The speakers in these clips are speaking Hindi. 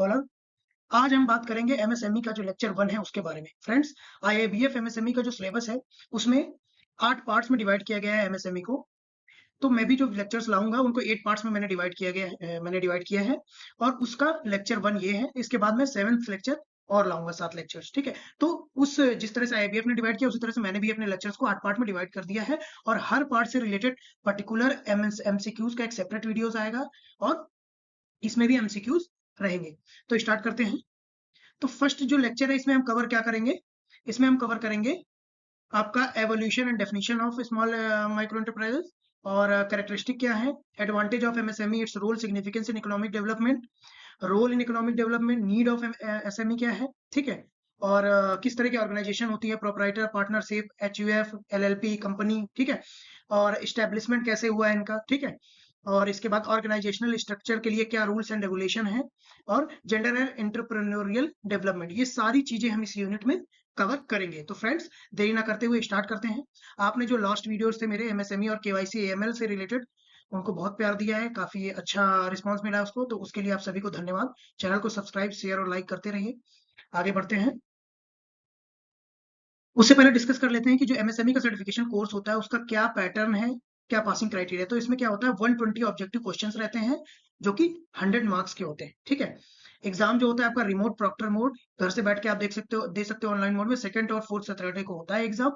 स्कॉलर। आज हम बात करेंगे एमएसएमई का जो लेक्चर 1 है उसके बारे में। फ्रेंड्स, आईआईबीएफ एमएसएमई का जो सिलेबस है उसमें 8 पार्ट्स में डिवाइड किया गया है एमएसएमई को। तो मैं भी जो लेक्चर्स लाऊंगा उनको 8 पार्ट्स में मैंने डिवाइड किया है और उसका लेक्चर 1 ये है। इसके बाद मैं 7th लेक्चर और लाऊंगा 7 लेक्चर्स, ठीक है। तो उस जिस तरह से आईआईबीएफ ने डिवाइड किया उसी तरह से मैंने भी अपने लेक्चर्स को 8 पार्ट में डिवाइड कर दिया है और हर पार्ट से रिलेटेड पर्टिकुलर एमसीक्यूज का एक सेपरेट वीडियोस आएगा और इसमें भी एमसीक्यूज रहेंगे। तो स्टार्ट करते हैं। तो फर्स्ट जो लेक्चर है इसमें हम कवर क्या करेंगे? इसमें हम कवर करेंगे आपका evolution and definition of small micro enterprises और कैरेक्टरिस्टिक क्या है, advantage of MSME, its role, significance in economic development, role in economic development, need of SME क्या है, ठीक है। और किस तरह की ऑर्गेनाइजेशन होती है, proprietor, partnership, HUF, LLP, company, ठीक है। और इस्टेब्लिशमेंट कैसे हुआ है इनका, ठीक है। और इसके बाद ऑर्गेनाइजेशनल स्ट्रक्चर के लिए क्या रूल्स एंड रेगुलेशन है और जेंडर एंड एंटरप्रेन्योरियल डेवलपमेंट, ये सारी चीजें हम इस यूनिट में कवर करेंगे। तो फ्रेंड्स, देरी ना करते हुए स्टार्ट करते हैं। आपने जो लास्ट वीडियोस थे मेरे एमएसएमई और केवाईसी एएमएल से रिलेटेड, उनको बहुत प्यार दिया है, काफी अच्छा रिस्पांस मिला है उसको, तो उसके लिए आप सभी को धन्यवाद। चैनल को सब्सक्राइब, शेयर और लाइक करते रहिए। आगे बढ़ते हैं। उससे पहले डिस्कस कर लेते हैं कि जो एमएसएमई का सर्टिफिकेशन कोर्स होता है उसका क्या पैटर्न है, क्या पासिंग क्राइटेरिया। तो इसमें क्या होता है, 120 ऑब्जेक्टिव क्वेश्चंस रहते हैं जो कि 100 मार्क्स के होते हैं, ठीक है। एग्जाम जो होता है आपका रिमोट प्रॉक्टर मोड, घर से बैठ के आप दे सकते हो ऑनलाइन मोड में। सेकंड और फोर्थ सैटरडे को होता है एग्जाम,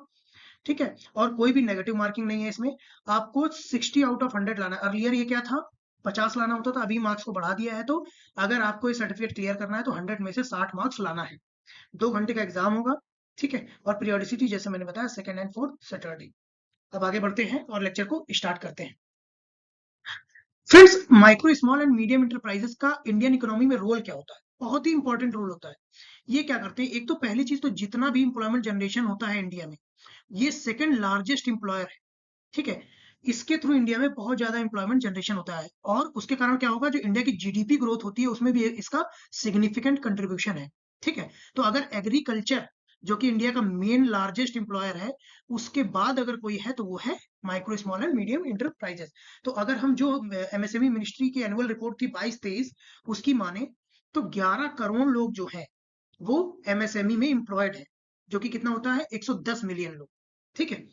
ठीक है। और कोई भी नेगेटिव मार्किंग नहीं है इसमें। आपको 60 आउट ऑफ 100 लाना है। अर्लियर ये क्या था, 50 लाना होता था, अभी मार्क्स को बढ़ा दिया है। तो अगर आपको ये सर्टिफिकेट क्लियर करना है तो 100 में से 60 मार्क्स लाना है। 2 घंटे का एग्जाम होगा, ठीक है। और पीरियोडिसिटी जैसे मैंने बताया, सेकंड एंड फोर्थ सैटरडे। अब आगे बढ़ते हैं और लेक्चर को स्टार्ट करते हैं। Friends, micro small and medium enterprises का इंडियन इकोनॉमी में रोल क्या होता है? बहुत ही इंपॉर्टेंट रोल होता है। ये क्या करते हैं, एक तो पहली चीज तो जितना भी इंप्लॉयमेंट जनरेशन होता है इंडिया में, ये सेकंड लार्जेस्ट इंप्लॉयर है, ठीक है। इसके थ्रू इंडिया में बहुत ज्यादा इंप्लॉयमेंट जनरेशन होता है और उसके कारण क्या होगा, जो इंडिया की जीडीपी ग्रोथ होती है उसमें भी इसका सिग्निफिकेंट कंट्रीब्यूशन है, ठीक है। तो अगर एग्रीकल्चर, जो कि इंडिया का मेन लार्जेस्ट इंप्लॉयर है, उसके बाद अगर कोई है तो वो है micro small and medium enterprises. तो अगर हम जो एमएसएमई मिनिस्ट्री की एनुअल रिपोर्ट थी 22-23, उसकी माने तो 11 करोड़ लोग जो है वो एमएसएमई में एम्प्लॉयड है, जो कि कितना होता है, 110 मिलियन लोग, ठीक है।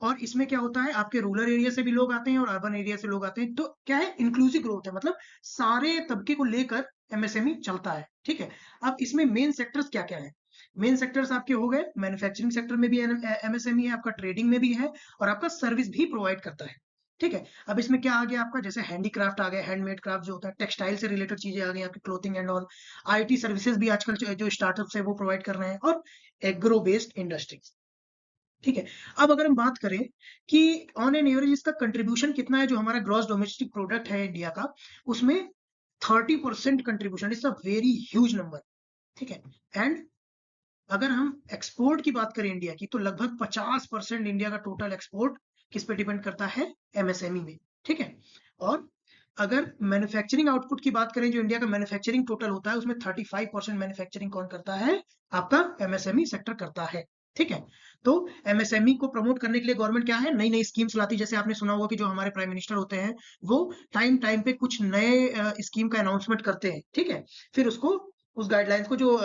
और इसमें क्या होता है, आपके रूरल एरिया से भी लोग आते हैं और अर्बन एरिया से लोग आते हैं। तो क्या है, इंक्लूसिव ग्रोथ है, मतलब सारे तबके को लेकर एमएसएमई चलता है, ठीक है। अब इसमें मेन सेक्टर्स क्या क्या है? मेन सेक्टर्स आपके हो गए, मैन्युफैक्चरिंग सेक्टर में भी एमएसएमई है, आपका ट्रेडिंग में भी है और आपका सर्विस भी प्रोवाइड करता है, ठीक है। अब इसमें क्या आ गया आपका, जैसे हैंडीक्राफ्ट आ गए, हैंडमेड क्राफ्ट जो होता है, टेक्सटाइल से रिलेटेड चीजें आ गई आपकी, clothing and all. IT services भी आजकल जो स्टार्टअप्स है वो प्रोवाइड कर रहे हैं, और एग्रो बेस्ड इंडस्ट्रीज, ठीक है। अब अगर हम बात करें कि ऑन एन एवरेज इसका कंट्रीब्यूशन कितना है, जो हमारा ग्रॉस डोमेस्टिक प्रोडक्ट है इंडिया का, उसमें 30% contribution, it's a very huge number, ठीक है। एंड अगर हम एक्सपोर्ट की बात करें इंडिया की, तो लगभग 50% इंडिया का टोटल एक्सपोर्ट किस पे डिपेंड करता है, एमएसएमई में, ठीक है। और अगर मैन्युफैक्चरिंग आउटपुट की बात करें, जो इंडिया का मैन्युफैक्चरिंग टोटल होता है, उसमें 35% मैन्युफैक्चरिंग कौन करता है, आपका एमएसएमई सेक्टर करता है, ठीक है। तो एमएसएमई को प्रमोट करने के लिए गवर्नमेंट क्या है, नई नई स्कीम्स लाती है। जैसे आपने सुना होगा कि जो हमारे प्राइम मिनिस्टर होते हैं वो टाइम टाइम पे कुछ नए स्कीम का अनाउंसमेंट करते हैं, ठीक है। फिर उसको, उस गाइडलाइंस को जो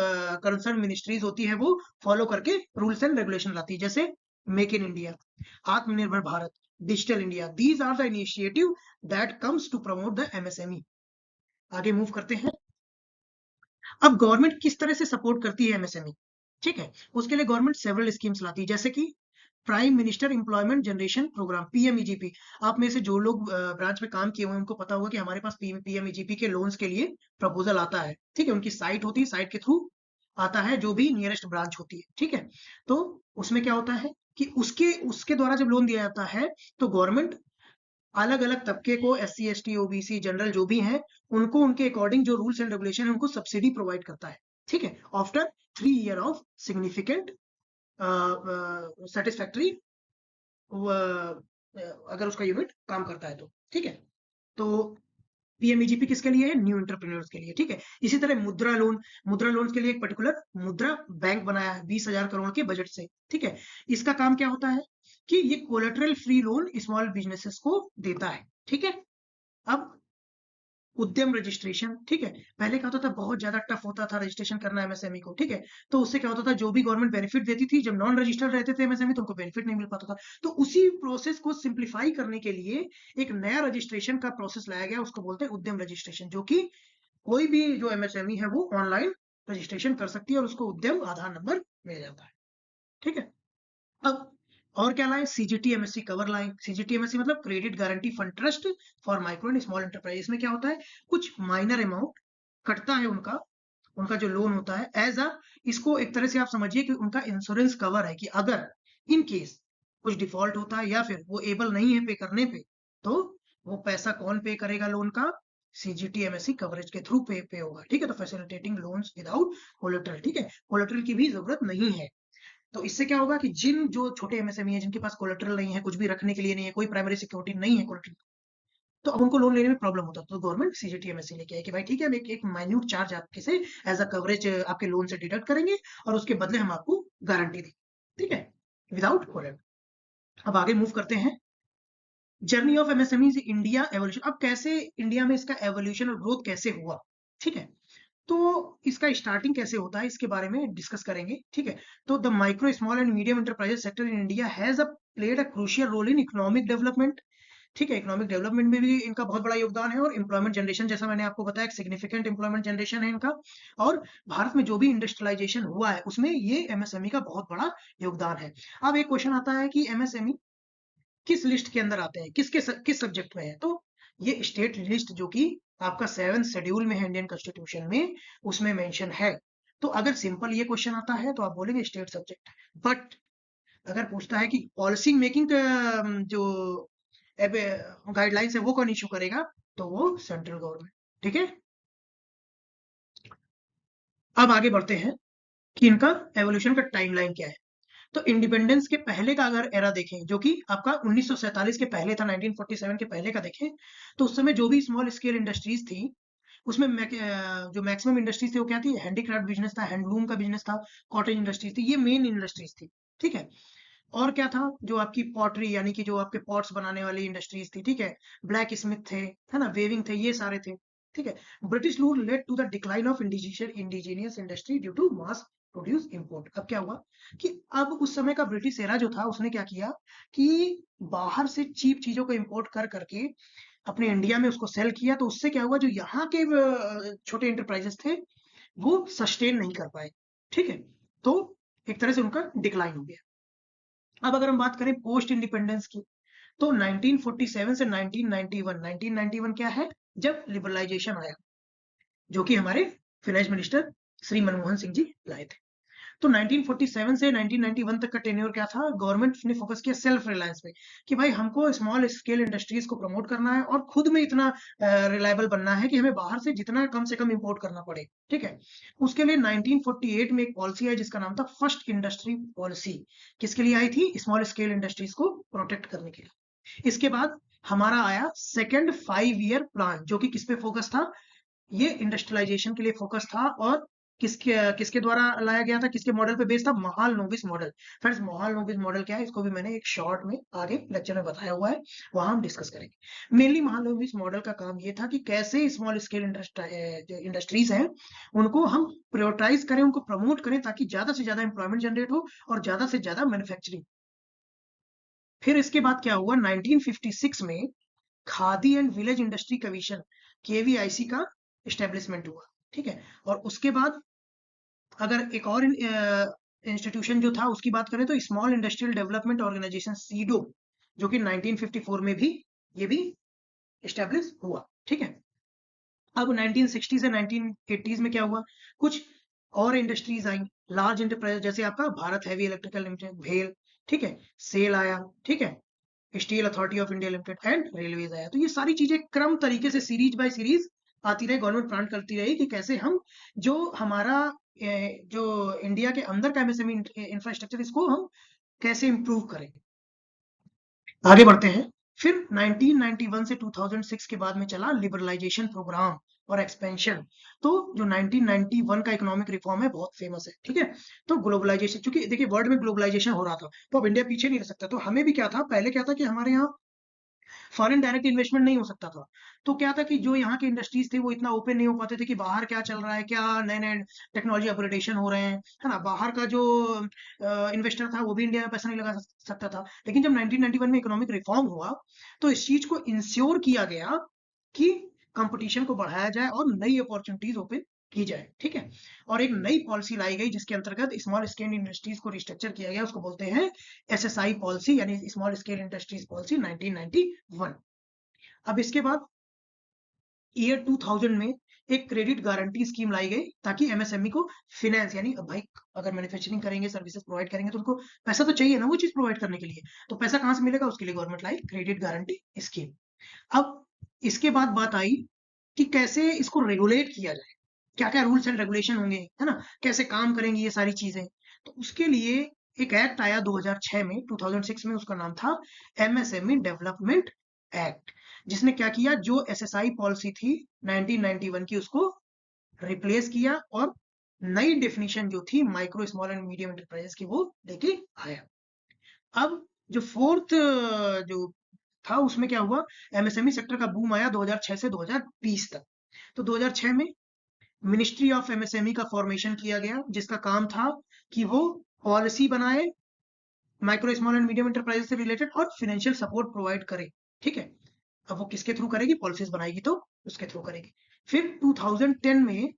कंसर्न मिनिस्ट्रीज होती है वो फॉलो करके रूल्स एंड रेगुलेशन लाती है। जैसे मेक इन इंडिया, आत्मनिर्भर भारत, digital India, these are the initiative that comes to promote the MSME. आगे मूव करते हैं। अब गवर्नमेंट किस तरह से सपोर्ट करती है एमएसएमई, ठीक है। उसके लिए गवर्नमेंट सेवरल स्कीम्स लाती है, जैसे कि prime minister employment generation programme, PMEGP. आप में से जो लोग ब्रांच में काम किए हुए हैं उनको पता होगा कि हमारे पास पीएमईजीपी के लोन्स के लिए प्रपोजल आता है, ठीक है। उनकी साइट होती है, साइट के थ्रू आता है, जो भी नियरेस्ट ब्रांच होती है, ठीक है। तो उसमें क्या होता है कि उसके उसके द्वारा जब लोन दिया जाता है तो गवर्नमेंट अलग अलग तबके को, एससी एसटी ओबीसी जनरल जो भी हैं, उनको उनके अकॉर्डिंग जो रूल्स एंड रेगुलेशन है उनको सब्सिडी प्रोवाइड करता है, ठीक है। After 3 year of significant satisfactory, अगर उसका यूनिट काम करता है तो, ठीक है। तो पीएमईजीपी किसके लिए है, न्यू एंटरप्रेन्योर्स के लिए, ठीक है। इसी तरह मुद्रा लोन के लिए एक पर्टिकुलर मुद्रा बैंक बनाया है 20,000 करोड़ के बजट से, ठीक है। इसका काम क्या होता है कि ये collateral free loan small businesses को देता है, ठीक है। अब उद्यम रजिस्ट्रेशन, ठीक है। पहले क्या होता था, बहुत ज्यादा टफ होता था रजिस्ट्रेशन करना एमएसएमई को, ठीक है। तो उससे क्या होता था, जो भी गवर्नमेंट बेनिफिट देती थी, जब नॉन रजिस्टर्ड रहते थे एमएसएमई तो उनको बेनिफिट नहीं मिल पाता था। तो उसी प्रोसेस को सिंप्लीफाई करने के लिए एक नया रजिस्ट्रेशन का प्रोसेस लाया गया, उसको बोलते हैं उद्यम रजिस्ट्रेशन, जो कि कोई भी जो एमएसएमई है वो ऑनलाइन रजिस्ट्रेशन कर सकती है और उसको उद्यम आधार नंबर मिल जाता है, ठीक है। अब और क्या लाए, सीजीटी-एमएससी कवर लाए। सीजीटी-एमएससी मतलब credit guarantee fund trust for micro and small enterprise. इसमें क्या होता है, कुछ माइनर अमाउंट कटता है उनका, उनका जो लोन होता है एज अ, इसको एक तरह से आप समझिए कि उनका इंश्योरेंस कवर है कि अगर इन केस कुछ डिफॉल्ट होता है या फिर वो एबल नहीं है पे करने पे, तो वो पैसा कौन पे करेगा लोन का, सीजीटी-एमएससी कवरेज के थ्रू पे होगा, ठीक है। तो फैसिलिटेटिंग लोन्स विदाउट कोलेटरल, ठीक है, कोलेटरल की भी जरूरत नहीं है। तो इससे क्या होगा कि जिन जो छोटे एमएसएमई है, जिनके पास कोलेटरल नहीं है, कुछ भी रखने के लिए नहीं है, कोई प्राइमरी सिक्योरिटी नहीं है कोलेटरल, तो अब उनको लोन लेने में प्रॉब्लम होता है। तो गवर्नमेंट सीजीटी-एमएससी लेके आई कि भाई ठीक है, हम एक माइन्यूट चार्ज आपके से एज अ कवरेज आपके लोन से डिडक्ट करेंगे और उसके बदले हम आपको गारंटी देंगे, ठीक है, विदाउट कोलेटरल। अब आगे मूव करते हैं, journey of MSME India evolution. अब कैसे इंडिया में इसका एवोल्यूशन और ग्रोथ कैसे हुआ, ठीक है। तो इसका स्टार्टिंग कैसे होता है इसके बारे में डिस्कस करेंगे, ठीक है। तो the micro small and medium enterprises sector in India has a played a crucial role in economic development, ठीक है। इकोनॉमिक डेवलपमेंट में भी इनका बहुत बड़ा योगदान है और एम्प्लॉयमेंट जनरेशन, जैसा मैंने आपको बताया, एक सिग्निफिकेंट एम्प्लॉयमेंट जनरेशन है इनका। और भारत में जो भी इंडस्ट्रियलाइजेशन हुआ है उसमें ये एमएसएमई का बहुत बड़ा योगदान है। अब एक क्वेश्चन आता है कि एमएसएमई किस लिस्ट के अंदर आते हैं, किस सब्जेक्ट में है। तो ये स्टेट लिस्ट जो कि आपका 7th शेड्यूल में है इंडियन कॉन्स्टिट्यूशन में, उसमें मेंशन है। तो अगर सिंपल ये क्वेश्चन आता है तो आप बोलेंगे स्टेट सब्जेक्ट। बट अगर पूछता है कि पॉलिसी मेकिंग जो गाइडलाइंस है वो कौन इशू करेगा, तो वो सेंट्रल गवर्नमेंट, ठीक है। अब आगे बढ़ते हैं कि इनका एवोल्यूशन का टाइमलाइन क्या है। तो इंडिपेंडेंस के पहले का अगर एरा देखें, जो कि आपका 1947 के पहले था, 1947 के पहले का देखें, तो उस समय जो भी स्मॉल स्केल इंडस्ट्रीज थी, उसमें जो मैक्सिमम इंडस्ट्रीज थी वो क्या थी, हैंडीक्राफ्ट बिजनेस था, हैंडलूम का बिजनेस था, कॉटेज इंडस्ट्रीज थी, ये मेन इंडस्ट्रीज थी, ठीक है। और क्या था, जो आपकी पॉटरी यानी कि जो आपके पॉट्स बनाने वाली इंडस्ट्रीज थी, ठीक है, ब्लैक स्मिथ थे, है ना, वेविंग थे, ये सारे थे, ठीक है। British rule led to the decline of indigenous industry due to mass produce import. अब क्या हुआ कि अब उस समय का ब्रिटिश एरा जो था उसने क्या किया कि बाहर से चीप चीजों को इंपोर्ट कर करके अपने इंडिया में उसको सेल किया। तो उससे क्या हुआ, जो यहाँ के छोटे एंटरप्राइजेस थे वो सस्टेन नहीं कर पाए, ठीक है। तो एक तरह से उनका डिक्लाइन हो गया। अब अगर हम बात करें पोस्ट इंडिपेंडेंस की, तो 1947 से 1991 क्या है, जब लिबरलाइजेशन आया, जो कि हमारे फाइनेंस मिनिस्टर श्री मनमोहन सिंह जी लाए थे। तो 1947 से 1991 तक का टेन्योर क्या था, गवर्नमेंट ने फोकस किया सेल्फ रिलायंस पे, कि भाई हमको स्मॉल स्केल इंडस्ट्रीज को प्रमोट करना है और खुद में इतना रिलायबल बनना है कि हमें बाहर से जितना कम से कम इंपोर्ट करना पड़े, ठीक है। उसके लिए 1948 में एक पॉलिसी आई जिसका नाम था फर्स्ट इंडस्ट्री पॉलिसी। किसके लिए आई थी, स्मॉल स्केल इंडस्ट्रीज को प्रोटेक्ट करने के लिए। इसके बाद हमारा आया सेकेंड 5 ईयर प्लान, जो कि किस पे फोकस था, ये इंडस्ट्रियलाइजेशन के लिए फोकस था। और किसके किसके द्वारा लाया गया था, किसके मॉडल पे बेस्ड था, Mahalanobis model. Friends, Mahalanobis model क्या है, इसको भी मैंने एक शॉर्ट में आगे लेक्चर में बताया हुआ है, वहां हम डिस्कस करेंगे। मेनली महालनोबिस मॉडल का काम ये था कि कैसे स्मॉल स्केल इंडस्ट्रीज हैं उनको हम प्रायोरिटाइज करें, उनको प्रमोट करें, ताकि ज्यादा से ज्यादा एम्प्लॉयमेंट जनरेट हो और ज्यादा से ज्यादा मैन्युफैक्चरिंग। फिर इसके बाद क्या हुआ, 1956 में khadi and village industry commission, KVIC का एस्टेब्लिशमेंट हुआ, ठीक है। और उसके बाद अगर एक और इंस्टीट्यूशन जो था उसकी बात करें, तो small industrial development organisation SIDO, जो कि 1954 में भी ये भी एस्टेब्लिश हुआ, ठीक है। अब 1960 से 1980s में क्या हुआ, कुछ और इंडस्ट्रीज आई, लार्ज एंटरप्राइज, जैसे आपका भारत हैवी इलेक्ट्रिकल लिमिटेड भेल, ठीक है, सेल आया, ठीक है, steel authority of India limited and railways आया। तो ये सारी चीजें क्रम तरीके से सीरीज बाय सीरीज आती रही, गवर्नमेंट प्लान करती रही कि कैसे हम जो हमारा जो इंडिया के अंदर का एमएसएमई इंफ्रास्ट्रक्चर, इसको हम कैसे इंप्रूव करें। आगे बढ़ते हैं। फिर 1991 से 2006 के बाद में चला लिबरलाइजेशन प्रोग्राम और एक्सपेंशन। तो जो 1991 का इकोनॉमिक रिफॉर्म है बहुत फेमस है, ठीक है। तो ग्लोबलाइजेशन, क्योंकि देखिए वर्ल्ड में ग्लोबलाइजेशन हो रहा था, तो अब इंडिया पीछे नहीं रह सकता। तो हमें भी क्या था, पहले क्या था कि हमारे यहाँ फॉरेन डायरेक्ट इन्वेस्टमेंट नहीं हो सकता था। तो क्या था कि जो यहाँ के इंडस्ट्रीज थे वो इतना ओपन नहीं हो पाते थे कि बाहर क्या चल रहा है, क्या नए नए टेक्नोलॉजी अपग्रेडेशन हो रहे हैं, है ना। बाहर का जो इन्वेस्टर था वो भी इंडिया में पैसा नहीं लगा सकता था। लेकिन जब 1991 में इकोनॉमिक रिफॉर्म हुआ तो इस चीज को इंश्योर किया गया कि कंपटीशन को बढ़ाया जाए और नई अपॉर्चुनिटीज ओपन की जाए, ठीक है। और एक नई पॉलिसी लाई गई जिसके अंतर्गत स्मॉल स्केल इंडस्ट्रीज को रिस्ट्रक्चर किया गया, उसको बोलते हैं एसएसआई पॉलिसी, यानी स्मॉल स्केल इंडस्ट्रीज पॉलिसी 1991। अब इसके बाद ईयर 2000 में एक क्रेडिट गारंटी स्कीम लाई गई ताकि एमएसएमई को फाइनेंस, यानी अब भाई अगर मैन्युफैक्चरिंग करेंगे, सर्विसेज प्रोवाइड करेंगे तो उनको पैसा तो चाहिए ना वो चीज प्रोवाइड करने के लिए। तो पैसा कहाँ से मिलेगा, उसके लिए गवर्नमेंट लाई क्रेडिट गारंटी स्कीम। अब इसके बाद बात आई कि कैसे इसको रेगुलेट किया जाए, क्या क्या रूल्स एंड रेगुलेशन होंगे, है ना, कैसे काम करेंगी ये सारी चीजें। तो उसके लिए एक एक्ट आया 2006 में, 2006 में, उसका नाम था एमएसएमई डेवलपमेंट एक्ट, जिसने क्या किया, जो एसएसआई पॉलिसी थी 1991 की उसको रिप्लेस किया और नई डेफिनेशन जो थी micro small and medium enterprises की वो लेके आया। अब जो फोर्थ जो था उसमें क्या हुआ, एमएसएमई सेक्टर का बूम आया 2006 से 2020 तक। तो 2006 में मिनिस्ट्री ऑफ एमएसएमई का फॉर्मेशन किया गया, जिसका काम था कि वो पॉलिसी बनाए micro small and medium enterprises से रिलेटेड और फाइनेंशियल सपोर्ट प्रोवाइड करे, ठीक है। अब वो किसके थ्रू करेगी, पॉलिसीज बनाएगी तो उसके थ्रू करेगी। फिर 2010 में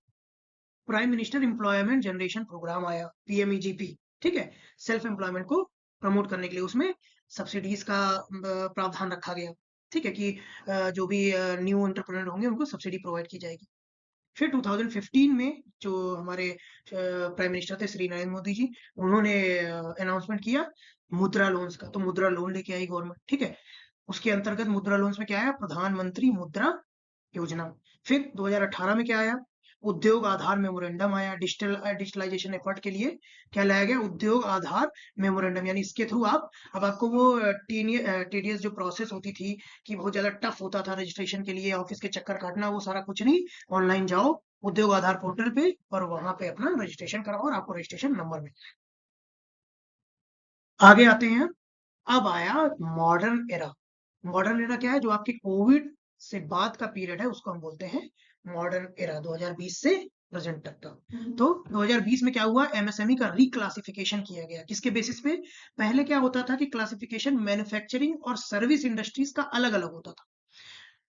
prime minister employment generation programme आया, पीएमईजीपी, ठीक है, सेल्फ एम्प्लॉयमेंट को प्रमोट करने के लिए। उसमें सब्सिडीज का प्रावधान रखा गया, ठीक है, कि जो भी न्यू एंटरप्रेन्योर होंगे उनको सब्सिडी प्रोवाइड की जाएगी। फिर 2015 में जो हमारे प्राइम मिनिस्टर थे श्री नरेंद्र मोदी जी, उन्होंने अनाउंसमेंट किया मुद्रा लोन्स का, तो मुद्रा लोन लेके आई गवर्नमेंट, ठीक है। उसके अंतर्गत मुद्रा लोन्स में क्या आया, प्रधानमंत्री मुद्रा योजना। फिर 2018 में क्या आया, उद्योग आधार मेमोरेंडम आया, डिजिटलाइजेशन एफर्ट के लिए क्या लाया गया, उद्योग आधार मेमोरेंडम, यानी इसके थ्रू आप, अब आपको वो टीडीएस जो प्रोसेस होती थी कि बहुत ज्यादा टफ होता था रजिस्ट्रेशन के लिए, ऑफिस के चक्कर काटना, वो सारा कुछ नहीं, ऑनलाइन जाओ उद्योग आधार पोर्टल पे और वहां पे अपना रजिस्ट्रेशन कराओ और आपको रजिस्ट्रेशन नंबर मिल जाए। आगे आते हैं, अब आया मॉडर्न एरा। मॉडर्न एरा क्या है, जो आपके कोविड से बाद का पीरियड है उसको हम बोलते हैं मॉडर्न एरा, 2020 से प्रेजेंट तक का। तो 2020 में क्या हुआ, एमएसएमई का रिक्लासिफिकेशन किया गया, किसके बेसिस पे, पहले क्या होता था कि क्लासिफिकेशन मैन्युफैक्चरिंग और सर्विस इंडस्ट्रीज का अलग अलग होता था।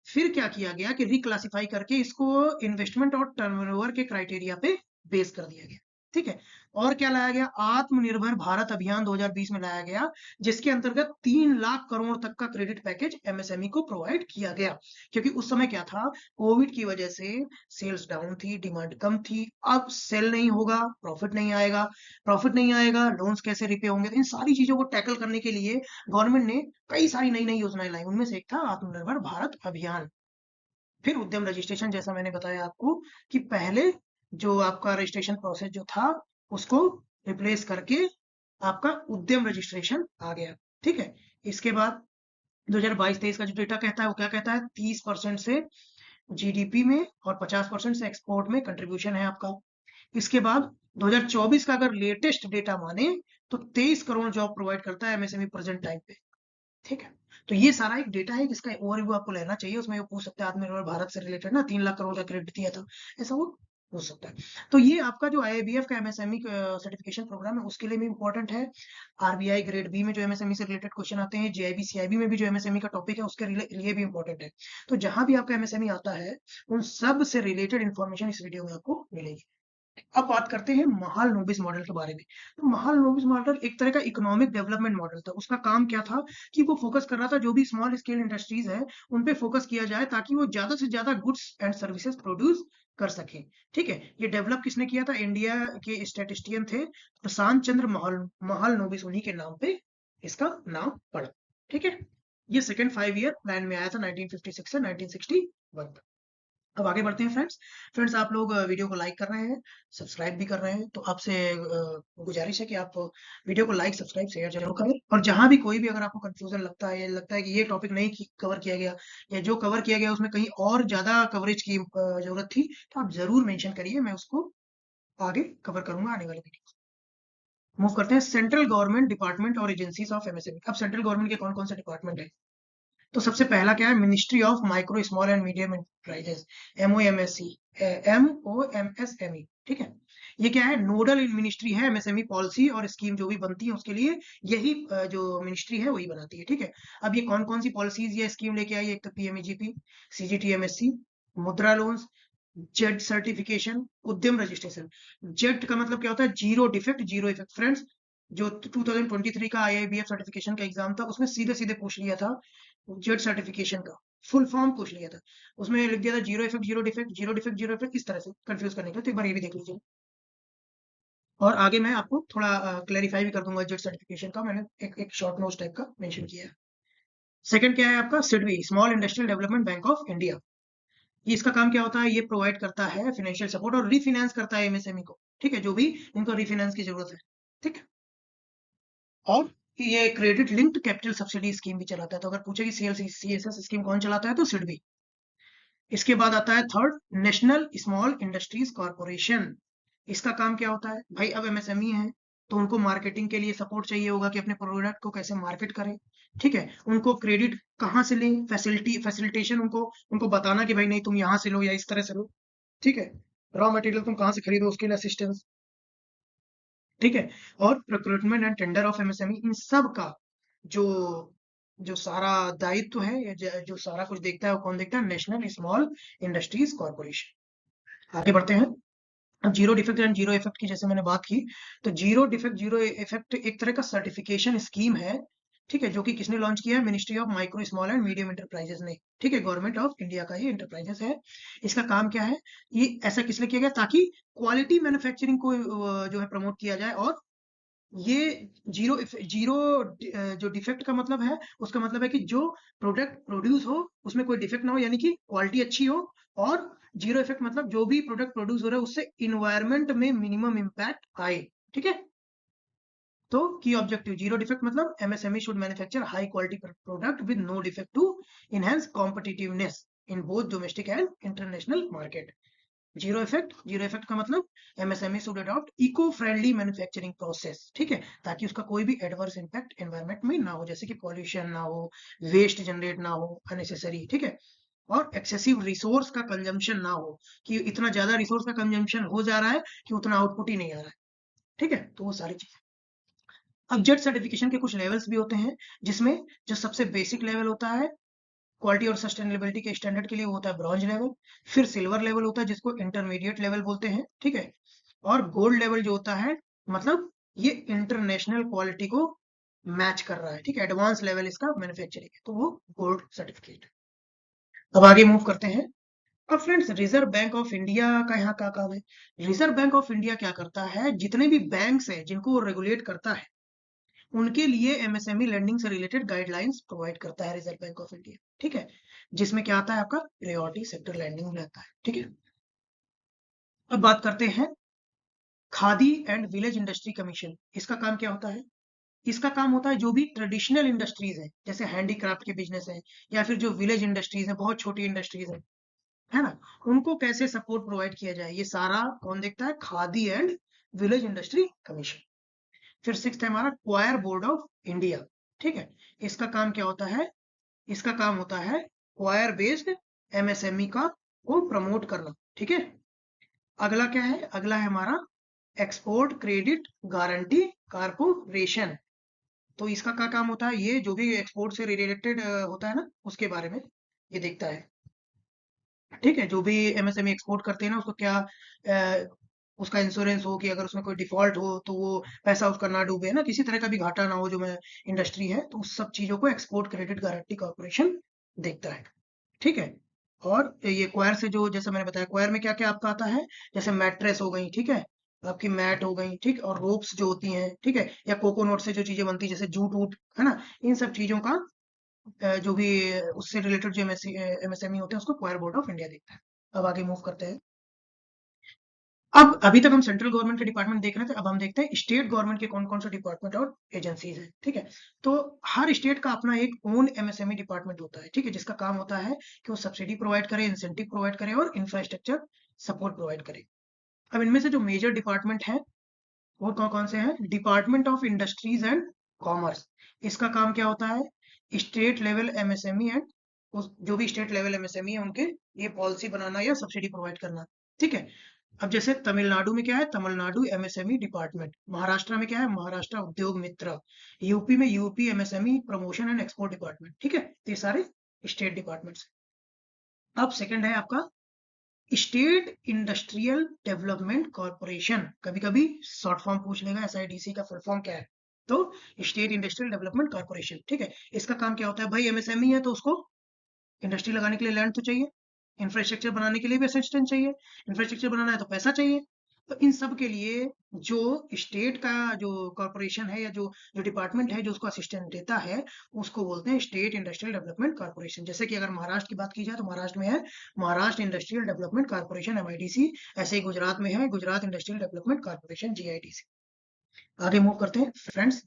फिर क्या किया गया कि रिक्लासिफाई करके इसको इन्वेस्टमेंट और टर्नओवर के क्राइटेरिया पे बेस कर दिया गया, ठीक है। और क्या लाया गया, आत्मनिर्भर भारत अभियान 2020 में लाया गया, जिसके अंतर्गत 3 लाख करोड़ तक का क्रेडिट पैकेज एमएसएमई को प्रोवाइड किया गया। क्योंकि उस समय क्या था, कोविड की वजह से सेल्स डाउन थी, डिमांड कम थी। अब सेल नहीं होगा, प्रॉफिट नहीं आएगा, प्रॉफिट नहीं आएगा, लोन्स कैसे रिपे होंगे। तो इन सारी चीजों को टैकल करने के लिए गवर्नमेंट ने कई सारी नई नई योजनाएं लाई, उनमें से एक था आत्मनिर्भर भारत अभियान। फिर उद्यम रजिस्ट्रेशन, जैसा मैंने बताया आपको कि पहले जो आपका रजिस्ट्रेशन प्रोसेस जो था उसको रिप्लेस करके आपका उद्यम रजिस्ट्रेशन आ गया, ठीक है। इसके बाद 2022-23 का जो डेटा कहता है वो क्या कहता है, 30% से जीडीपी में और 50% से एक्सपोर्ट में कंट्रीब्यूशन है आपका। इसके बाद 2024 का अगर लेटेस्ट डेटा माने तो 23 करोड़ जॉब प्रोवाइड करता है एमएसएमई प्रेजेंट टाइम पे, ठीक है। तो ये सारा एक डेटा है जिसका ओवरव्यू आपको लेना चाहिए। उसमें वो पूछ सकते हैं आत्मनिर्भर भारत से रिलेटेड ना, 3 लाख करोड़ का क्रेडिट दिया था, ऐसा वो पूछ सकता है। तो ये आपका जो आईआईबीएफ का एमएसएमई सर्टिफिकेशन प्रोग्राम है उसके लिए भी इंपॉर्टेंट है। आरबीआई ग्रेड बी में जो एमएसएमई से रिलेटेड क्वेश्चन आते हैं, जेआईबी सीआईबी में भी जो एमएसएमई का टॉपिक है उसके लिए भी इंपॉर्टेंट है। तो जहां भी आपका एमएसएमई आता है उन सब से रिलेटेड इन्फॉर्मेशन इस वीडियो में आपको मिलेगी। अब बात करते हैं महाल नोबिस मॉडल के बारे में। तो महाल नोबिस मॉडल एक तरह का इकोनॉमिक डेवलपमेंट मॉडल था। उसका काम क्या था कि वो फोकस कर रहा था जो भी स्मॉल स्केल इंडस्ट्रीज है उन पे फोकस किया जाए ताकि वो ज्यादा से ज्यादा गुड्स एंड सर्विसेज प्रोड्यूस कर सके, ठीक है। ये डेवलप किसने किया था, इंडिया के स्टैटिस्टिशियन थे प्रशांत चंद्र महाल नोबिस, उन्हीं के नाम पे इसका नाम पड़ा, ठीक है। ये सेकेंड 5 ईयर प्लान में आया था 1956 से 1961 तक। अब आगे बढ़ते हैं फ्रेंड्स। फ्रेंड्स आप लोग वीडियो को लाइक कर रहे हैं, सब्सक्राइब भी कर रहे हैं, तो आपसे गुजारिश है कि आप वीडियो को लाइक सब्सक्राइब शेयर जरूर करें। और जहां भी कोई भी अगर आपको कंफ्यूजन लगता है या लगता है कि ये टॉपिक नहीं कवर किया गया या जो कवर किया गया उसमें कहीं और ज्यादा कवरेज की जरूरत थी, तो आप जरूर मेंशन करिए, मैं उसको आगे कवर करूंगा आने वाले वीडियो। मूव करते हैं सेंट्रल गवर्नमेंट डिपार्टमेंट और एजेंसीज ऑफ एमएसएमई। अब सेंट्रल गवर्नमेंट के कौन कौन से डिपार्टमेंट है, तो सबसे पहला क्या है, ministry of micro small and medium enterprises, MOMSE, MOMSME, ठीक है। ये क्या है, नोडल मिनिस्ट्री है, MSME पॉलिसी और स्कीम जो भी बनती है उसके लिए यही जो मिनिस्ट्री है वही बनाती है, ठीक है। अब ये कौन कौन सी पॉलिसीज या स्कीम लेके आई है, एक तो PMEGP, CGTMSE, मुद्रा लोन्स, जेड सर्टिफिकेशन, उद्यम रजिस्ट्रेशन। जेड का मतलब क्या होता है, zero defect zero effect. Friends, जो 2023 का IIBF सर्टिफिकेशन का एग्जाम था उसमें सीधे सीधे पूछ लिया था जेड सर्टिफिकेशन का फुल फॉर्म पूछ लिया था, उसमें लिख दिया था zero effect zero defect, zero defect zero effect, इस तरह से कंफ्यूज करने के लिए। तो एक बार ये भी देख लीजिए, और आगे मैं आपको थोड़ा क्लैरिफाई भी कर दूंगा जेड सर्टिफिकेशन का, मैंने एक शॉर्ट नोट्स टाइप का मेंशन किया है। सेकंड क्या है आपका, SIDBI, small industrial development bank of India. ये इसका काम क्या होता है, ये प्रोवाइड करता है फाइनेंशियल सपोर्ट और रीफाइनेंस करता है MSME को, ठीक है, जो भी इनको रीफाइनेंस की जरूरत है, ठीक है। और ये credit linked capital subsidy scheme भी चलाता है। तो अगर पूछे कि CLCSS स्कीम कौन चलाता है, तो सिडबी। इसके बाद आता है third, national small industries corporation. इसका काम क्या होता है भाई, अब MSME है तो उनको मार्केटिंग के लिए सपोर्ट चाहिए होगा कि अपने प्रोडक्ट को कैसे मार्केट करें, ठीक है। उनको क्रेडिट कहाँ से लें, फैसिलिटेशन, उनको बताना कि भाई नहीं तुम यहाँ से लो या इस तरह से लो, ठीक है। रॉ मटेरियल तुम कहाँ से खरीदो उसके लिए असिस्टेंस, ठीक है। और procurement and tender of MSME, इन सब का जो जो सारा दायित्व है या जो सारा कुछ देखता है वो कौन देखता है, नेशनल स्मॉल इंडस्ट्रीज कॉर्पोरेशन। आगे बढ़ते हैं। अब zero defect and zero effect की जैसे मैंने बात की, तो जीरो डिफेक्ट जीरो इफेक्ट एक तरह का सर्टिफिकेशन स्कीम है, ठीक है, जो कि किसने लॉन्च किया है, ministry of micro small and medium enterprises ने, ठीक है, गवर्नमेंट ऑफ इंडिया का ये एंटरप्राइजेस है। इसका काम क्या है, ये ऐसा किस लिए किया गया, ताकि क्वालिटी मैन्युफैक्चरिंग को जो है प्रमोट किया जाए। और ये जीरो जो डिफेक्ट का मतलब है, उसका मतलब है कि जो प्रोडक्ट प्रोड्यूस हो उसमें कोई डिफेक्ट ना हो, यानी कि क्वालिटी अच्छी हो। और जीरो इफेक्ट मतलब जो भी प्रोडक्ट प्रोड्यूस हो रहा है उससे इन्वायरमेंट में मिनिमम इम्पैक्ट आए, ठीक है। तो की ऑब्जेक्टिव, जीरो डिफेक्ट मतलब MSME should manufacture high quality product with no defect to enhance competitiveness in both domestic and international market. Zero effect का मतलब MSME should adopt eco friendly manufacturing process, ठीक है, ताकि उसका कोई भी एडवर्स इम्पैक्ट एनवायरमेंट में ना हो, जैसे कि पॉल्यूशन ना हो, वेस्ट जनरेट ना हो अननेसेसरी, ठीक है। और एक्सेसिव रिसोर्स का कंजम्पशन ना हो, कि इतना ज्यादा रिसोर्स का कंजम्पशन हो जा रहा है कि उतना आउटपुट ही नहीं आ रहा है, ठीक है। तो वो सारी चीजें। अब जेड सर्टिफिकेशन के कुछ लेवल्स भी होते हैं, जिसमें जो सबसे बेसिक लेवल होता है क्वालिटी और सस्टेनेबिलिटी के स्टैंडर्ड के लिए, वो होता है ब्रॉन्ज लेवल। फिर सिल्वर लेवल होता है जिसको इंटरमीडिएट लेवल बोलते हैं, ठीक है। और गोल्ड लेवल जो होता है, मतलब ये इंटरनेशनल क्वालिटी को मैच कर रहा है, ठीक है, एडवांस लेवल इसका मैन्युफैक्चरिंग है, तो वो गोल्ड सर्टिफिकेट। अब आगे मूव करते हैं। अब friends, reserve bank of India का यहाँ क्या काम है। रिजर्व बैंक ऑफ इंडिया क्या करता है, जितने भी बैंक्स हैं जिनको वो रेगुलेट करता है उनके लिए MSME लेंडिंग से रिलेटेड गाइडलाइंस प्रोवाइड करता है रिजर्व बैंक ऑफ इंडिया, ठीक है। जिसमें क्या आता है आपका, प्रायोरिटी सेक्टर लैंडिंग रहता है, ठीक है। अब बात करते हैं khadi and village industry commission. इसका काम क्या होता है, इसका काम होता है जो भी ट्रेडिशनल इंडस्ट्रीज है, जैसे हैंडीक्राफ्ट के बिजनेस है, या फिर जो विलेज इंडस्ट्रीज है, बहुत छोटी इंडस्ट्रीज है ना, उनको कैसे सपोर्ट प्रोवाइड किया जाए, ये सारा कौन देखता है, khadi and village industry commission. फिर सिक्स्थ है हमारा क्वायर बोर्ड ऑफ इंडिया, ठीक है। इसका काम क्या होता है, इसका काम होता है क्वायर बेस्ड MSME का को प्रमोट करना, ठीक है। अगला क्या है, अगला है हमारा एक्सपोर्ट क्रेडिट गारंटी कारपोरेशन। तो इसका क्या काम होता है, ये जो भी एक्सपोर्ट से रिलेटेड होता है ना उसके बारे में ये देखता है, ठीक है। जो भी MSME एक्सपोर्ट करते हैं ना उसको क्या उसका इंश्योरेंस हो कि अगर उसमें कोई डिफॉल्ट हो तो वो पैसा उसका ना डूबे ना, किसी तरह का भी घाटा ना हो जो मैं इंडस्ट्री है, तो उस सब चीजों को एक्सपोर्ट क्रेडिट गारंटी कॉर्पोरेशन देखता है, ठीक है। और ये क्वायर से जो जैसे मैंने बताया, क्वायर में क्या क्या आपका आता है, जैसे मैट्रेस हो गई, ठीक है, आपकी मैट हो गई, ठीक, और रोप्स जो होती हैं, ठीक है, या कोकोनट से जो चीजें बनती है जैसे जूट वूट, है ना, इन सब चीजों का जो भी उससे रिलेटेड जो MSME होते हैं उसको क्वायर बोर्ड ऑफ इंडिया देखता है। अब आगे मूव करते हैं। अब अभी तक हम सेंट्रल गवर्नमेंट के डिपार्टमेंट देख रहे थे, अब हम देखते हैं स्टेट गवर्नमेंट के कौन कौन से डिपार्टमेंट और एजेंसीज हैं, ठीक है। तो हर स्टेट का अपना एक ओन MSME डिपार्टमेंट होता है, ठीक है, जिसका काम होता है कि वो सब्सिडी प्रोवाइड करे, इंसेंटिव प्रोवाइड करे और इंफ्रास्ट्रक्चर सपोर्ट प्रोवाइड करे। अब इनमें से जो मेजर डिपार्टमेंट है वो कौन कौन से हैं, department of industries and commerce. इसका काम क्या होता है, स्टेट लेवल एमएसएमई एंड जो भी स्टेट लेवल एमएसएमई है उनके ये पॉलिसी बनाना या सब्सिडी प्रोवाइड करना, ठीक है। अब जैसे तमिलनाडु में क्या है, तमिलनाडु एमएसएमई डिपार्टमेंट, महाराष्ट्र में क्या है, महाराष्ट्र उद्योग मित्र, यूपी में UP MSME promotion and export department, ठीक है। तो ये सारे स्टेट डिपार्टमेंट्स। अब सेकंड है आपका स्टेट इंडस्ट्रियल डेवलपमेंट कॉर्पोरेशन, कभी कभी शॉर्ट फॉर्म पूछ लेगा एसआईडीसी का फुल फॉर्म क्या है, तो स्टेट इंडस्ट्रियल डेवलपमेंट कॉर्पोरेशन, ठीक है। इसका काम क्या होता है भाई, एमएसएमई है तो उसको इंडस्ट्री लगाने के लिए लैंड तो चाहिए, इंफ्रास्ट्रक्चर बनाने के लिए भी असिस्टेंट चाहिए, इंफ्रास्ट्रक्चर बनाना है तो पैसा चाहिए। तो इन सब के लिए जो स्टेट का जो कॉर्पोरेशन है या जो जो डिपार्टमेंट है जो उसको असिस्टेंट देता है, उसको बोलते हैं स्टेट इंडस्ट्रियल डेवलपमेंट कॉर्पोरेशन। जैसे कि अगर महाराष्ट्र की बात की जाए तो महाराष्ट्र में है Maharashtra industrial development corporation MIDC, ऐसे ही गुजरात में है Gujarat industrial development corporation GIDC. आगे मूव करते हैं फ्रेंड्स।